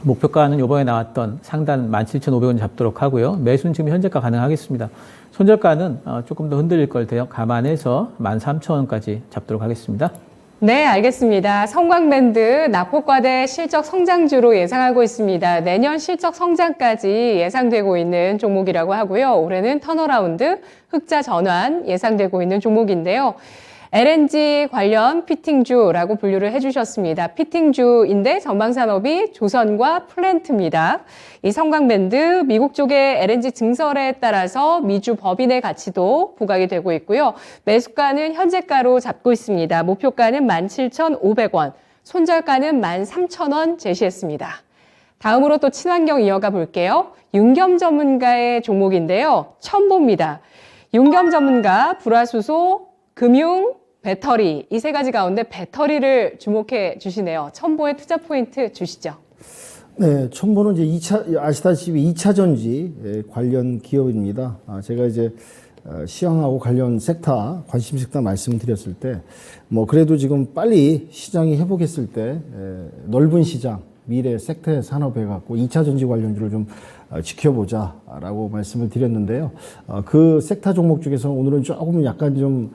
목표가는 이번에 나왔던 상단 17,500원 잡도록 하고요. 매수는 지금 현재가 가능하겠습니다. 손절가는 조금 더 흔들릴 걸 감안해서 13,000원까지 잡도록 하겠습니다. 네, 알겠습니다. 성광밴드 낙폭과대 실적 성장주로 예상하고 있습니다. 내년 실적 성장까지 예상되고 있는 종목이라고 하고요. 올해는 턴어라운드, 흑자 전환 예상되고 있는 종목인데요. LNG 관련 피팅주라고 분류를 해주셨습니다. 피팅주인데 전방산업이 조선과 플랜트입니다. 이 성광밴드 미국 쪽의 LNG 증설에 따라서 미주 법인의 가치도 부각이 되고 있고요. 매수가는 현재가로 잡고 있습니다. 목표가는 17,500원, 손절가는 13,000원 제시했습니다. 다음으로 또 친환경 이어가 볼게요. 윤겸 전문가의 종목인데요. 첨보입니다. 윤겸 전문가, 불화수소, 금융, 배터리 이 세 가지 가운데 배터리를 주목해 주시네요. 첨보의 투자 포인트 주시죠. 네, 첨보는 이제 아시다시피 2차 전지 관련 기업입니다. 제가 이제 시황하고 관련 섹터, 관심 섹터 말씀드렸을 때, 뭐 그래도 지금 빨리 시장이 회복했을 때 넓은 시장, 미래 섹터 산업에 갖고 2차 전지 관련주를 좀 지켜보자라고 말씀을 드렸는데요. 그 섹터 종목 중에서 오늘은 조금 약간 좀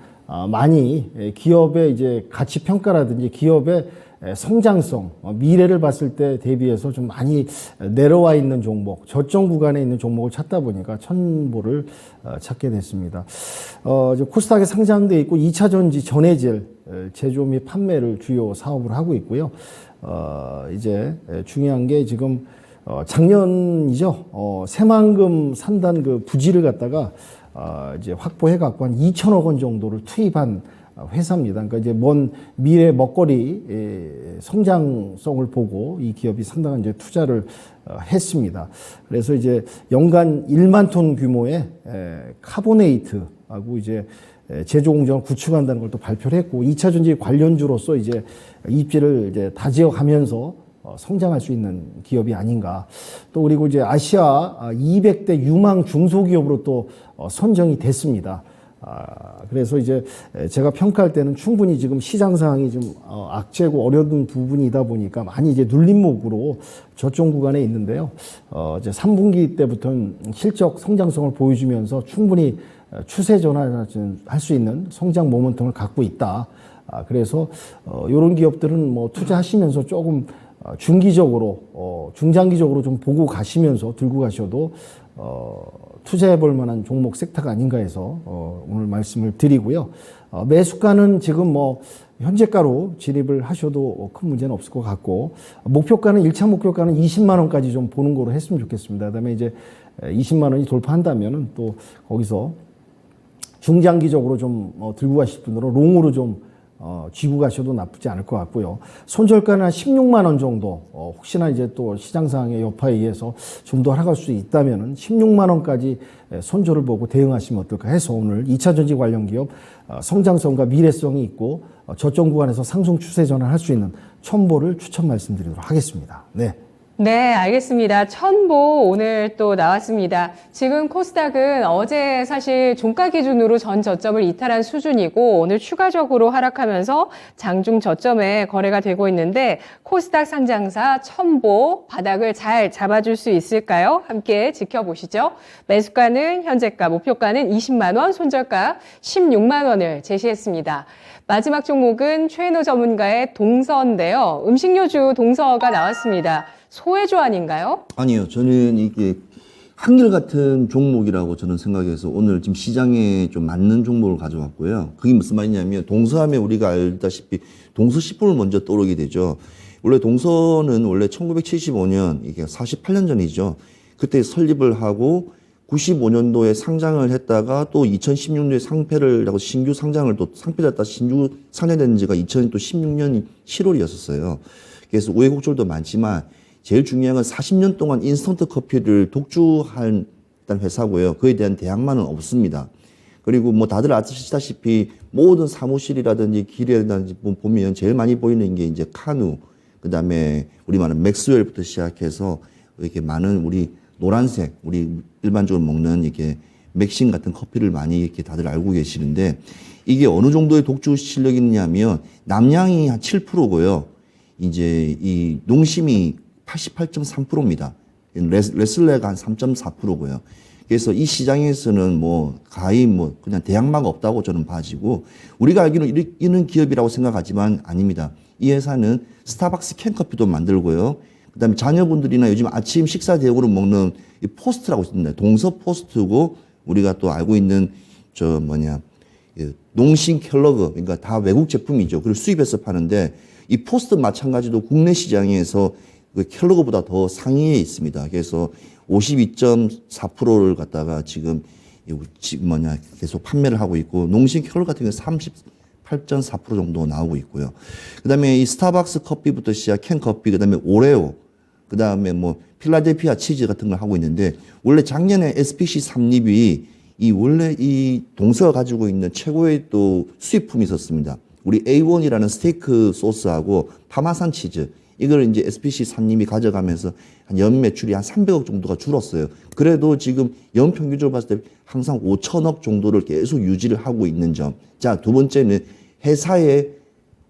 많이 기업의 이제 가치 평가라든지 기업의 성장성, 미래를 봤을 때 대비해서 좀 많이 내려와 있는 종목, 저점 구간에 있는 종목을 찾다 보니까 천보를 찾게 됐습니다. 이제 코스닥에 상장돼 있고 2차 전지 전해질 제조 및 판매를 주요 사업을 하고 있고요. 이제 중요한 게 지금 작년이죠. 새만금 산단 그 부지를 갖다가 이제 확보해 갖고 한 2천억 원 정도를 투입한 회사입니다. 그러니까 이제 먼 미래 먹거리 성장성을 보고 이 기업이 상당한 이제 투자를 했습니다. 그래서 이제 연간 1만 톤 규모의 카보네이트하고 이제 제조 공장을 구축한다는 걸 또 발표를 했고 2차 전지 관련주로서 이제 입지를 이제 다지어 가면서 성장할 수 있는 기업이 아닌가. 또 그리고 이제 아시아 200대 유망 중소기업으로 또 선정이 됐습니다. 그래서 이제 제가 평가할 때는 충분히 지금 시장 상황이 좀 악재고 어려운 부분이다 보니까 많이 이제 눌림목으로 저점 구간에 있는데요. 이제 3분기 때부터는 실적 성장성을 보여주면서 충분히 추세 전환할 수 있는 성장 모멘텀을 갖고 있다. 그래서 이런 기업들은 뭐 투자하시면서 조금 중기적으로 중장기적으로 좀 보고 가시면서 들고 가셔도 투자해 볼 만한 종목 섹터가 아닌가 해서 오늘 말씀을 드리고요. 매수가는 지금 뭐 현재가로 진입을 하셔도 큰 문제는 없을 것 같고 목표가는 1차 목표가는 20만 원까지 좀 보는 거로 했으면 좋겠습니다. 그다음에 이제 20만 원이 돌파한다면은 또 거기서 중장기적으로 좀 들고 가실 분들은 롱으로 좀 쥐고 가셔도 나쁘지 않을 것 같고요. 손절가는 한 16만 원 정도, 혹시나 이제 또 시장 상황의 여파에 의해서 좀 더 하락할 수 있다면은 16만 원까지 손절을 보고 대응하시면 어떨까 해서 오늘 2차 전지 관련 기업 성장성과 미래성이 있고 저점 구간에서 상승 추세 전환할 수 있는 첨보를 추천 말씀드리도록 하겠습니다. 네. 네, 알겠습니다. 천보 오늘 또 나왔습니다. 지금 코스닥은 어제 사실 종가 기준으로 전 저점을 이탈한 수준이고 오늘 추가적으로 하락하면서 장중 저점에 거래가 되고 있는데 코스닥 상장사 천보 바닥을 잘 잡아줄 수 있을까요? 함께 지켜보시죠. 매수가는 현재가, 목표가는 20만 원, 손절가 16만 원을 제시했습니다. 마지막 종목은 최인호 전문가의 동서인데요. 음식료주 동서가 나왔습니다. 소외주 아닌가요? 아니요. 저는 이게 한결같은 종목이라고 저는 생각해서 오늘 지금 시장에 좀 맞는 종목을 가져왔고요. 그게 무슨 말이냐면 동서하면 우리가 알다시피 동서식품을 먼저 떠오르게 되죠. 원래 동서는 원래 1975년 이게 48년 전이죠. 그때 설립을 하고 95년도에 상장을 했다가 또 2016년에 상폐를 하고 신규 상장을 또 상폐됐다 신규 상장된 지가 2016년 7월이었었어요. 그래서 우여곡절도 많지만 제일 중요한 건 40년 동안 인스턴트 커피를 독주한 회사고요. 그에 대한 대항마는 없습니다. 그리고 뭐 다들 아시다시피 모든 사무실이라든지 길이라든지 보면 제일 많이 보이는 게 이제 카누, 그 다음에 우리 말하는 맥스웰부터 시작해서 이렇게 많은 우리 노란색, 우리 일반적으로 먹는 이렇게 맥신 같은 커피를 많이 이렇게 다들 알고 계시는데 이게 어느 정도의 독주 실력이 있냐면 남양이 한 7%고요. 이제 이 농심이 88.3%입니다. 레슬레가 한 3.4%고요. 그래서 이 시장에서는 뭐 가히 뭐 그냥 대항마가 없다고 저는 봐지고 우리가 알기로는 이런 기업이라고 생각하지만 아닙니다. 이 회사는 스타벅스 캔커피도 만들고요. 그다음에 자녀분들이나 요즘 아침 식사 대용으로 먹는 이 포스트라고 있습니다. 동서 포스트고 우리가 또 알고 있는 농심 켈러그 그러니까 다 외국 제품이죠. 그리고 수입해서 파는데 이 포스트 마찬가지도 국내 시장에서 그 켈러그보다 더 상위에 있습니다. 그래서 52.4%를 갖다가 지금 계속 판매를 하고 있고 농심 켈러그 같은 경우는 38.4% 정도 나오고 있고요. 그다음에 이 스타벅스 커피부터 시작 캔 커피, 그다음에 오레오, 그다음에 뭐 필라델피아 치즈 같은 걸 하고 있는데 원래 작년에 SPC 삼립이 이 원래 이 동서가 가지고 있는 최고의 또 수입품이 있었습니다. 우리 A1이라는 스테이크 소스하고 파마산 치즈 이걸 이제 SPC 산님이 가져가면서 한 연 매출이 한 300억 정도가 줄었어요. 그래도 지금 연 평균적으로 봤을 때 항상 5천억 정도를 계속 유지를 하고 있는 점. 자, 두 번째는 회사에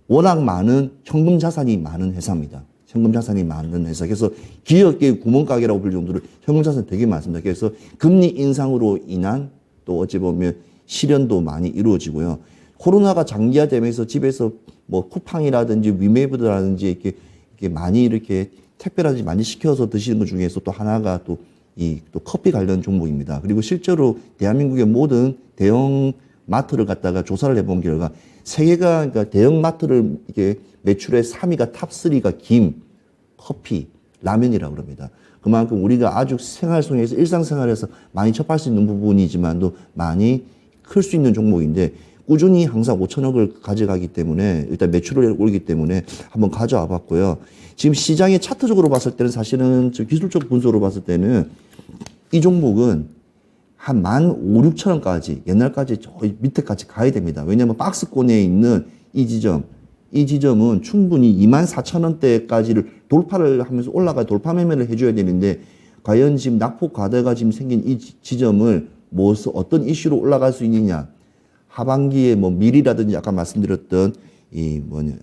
워낙 많은 현금 자산이 많은 회사입니다. 현금 자산이 많은 회사. 그래서 기업계의 구멍가게라고 불릴 정도로 현금 자산이 되게 많습니다. 그래서 금리 인상으로 인한 또 어찌 보면 실현도 많이 이루어지고요. 코로나가 장기화되면서 집에서 뭐 쿠팡이라든지 위메이브라든지 이렇게 많이 이렇게 택배라든지 많이 시켜서 드시는 것 중에서 또 하나가 또 커피 관련 종목입니다. 그리고 실제로 대한민국의 모든 대형 마트를 갖다가 조사를 해본 결과 세계가 그러니까 대형 마트를 이게 매출의 3위가 탑3가 김, 커피, 라면이라고 그럽니다. 그만큼 우리가 아주 생활 속에서 일상생활에서 많이 접할 수 있는 부분이지만도 많이 클 수 있는 종목인데 꾸준히 항상 5천억을 가져가기 때문에 일단 매출을 올리기 때문에 한번 가져와 봤고요. 지금 시장의 차트적으로 봤을 때는 사실은 기술적 분석으로 봤을 때는 이 종목은 한 15,000, 6,000원까지 옛날까지 저 밑에까지 가야 됩니다. 왜냐하면 박스권에 있는 이 지점은 충분히 24,000원대까지를 돌파를 하면서 올라가 돌파 매매를 해줘야 되는데 과연 지금 낙폭 과대가 지금 생긴 이 지점을 어떤 이슈로 올라갈 수 있느냐. 하반기에 뭐 밀이라든지 아까 말씀드렸던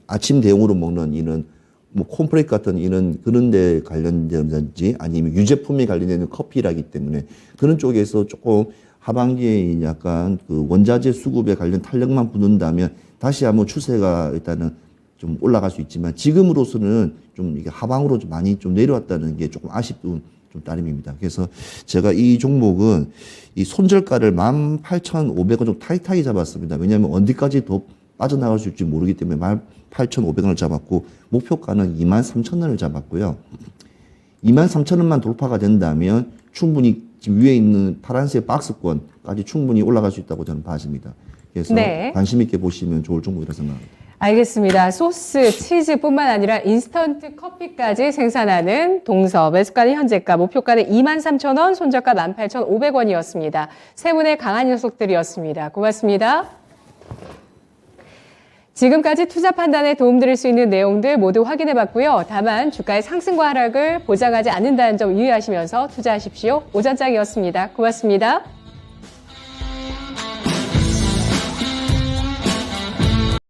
아침 대용으로 먹는 이런 뭐 콤프레이크 같은 이런 그런 데 관련된지 아니면 유제품에 관련된 커피라기 때문에 그런 쪽에서 조금 하반기에 약간 그 원자재 수급에 관련 탄력만 붙는다면 다시 한번 추세가 일단은 좀 올라갈 수 있지만 지금으로서는 좀 이게 하방으로 좀 많이 좀 내려왔다는 게 조금 아쉽던 좀 따름입니다. 그래서 제가 이 종목은 이 손절가를 18,500원 좀 타이트하게 잡았습니다. 왜냐하면 어디까지 더 빠져나갈 수 있을지 모르기 때문에 18,500원을 잡았고 목표가는 23,000원을 잡았고요. 23,000원만 돌파가 된다면 충분히 지금 위에 있는 파란색 박스권까지 충분히 올라갈 수 있다고 저는 봐집니다. 그래서 네. 관심 있게 보시면 좋을 종목이라 생각합니다. 알겠습니다. 소스, 치즈뿐만 아니라 인스턴트 커피까지 생산하는 동서. 매수가는 현재가, 목표가는 23,000원, 손절가 18,500원이었습니다. 세 분의 강한 녀석들이었습니다. 고맙습니다. 지금까지 투자 판단에 도움드릴 수 있는 내용들 모두 확인해봤고요. 다만 주가의 상승과 하락을 보장하지 않는다는 점 유의하시면서 투자하십시오. 오전장이었습니다. 고맙습니다.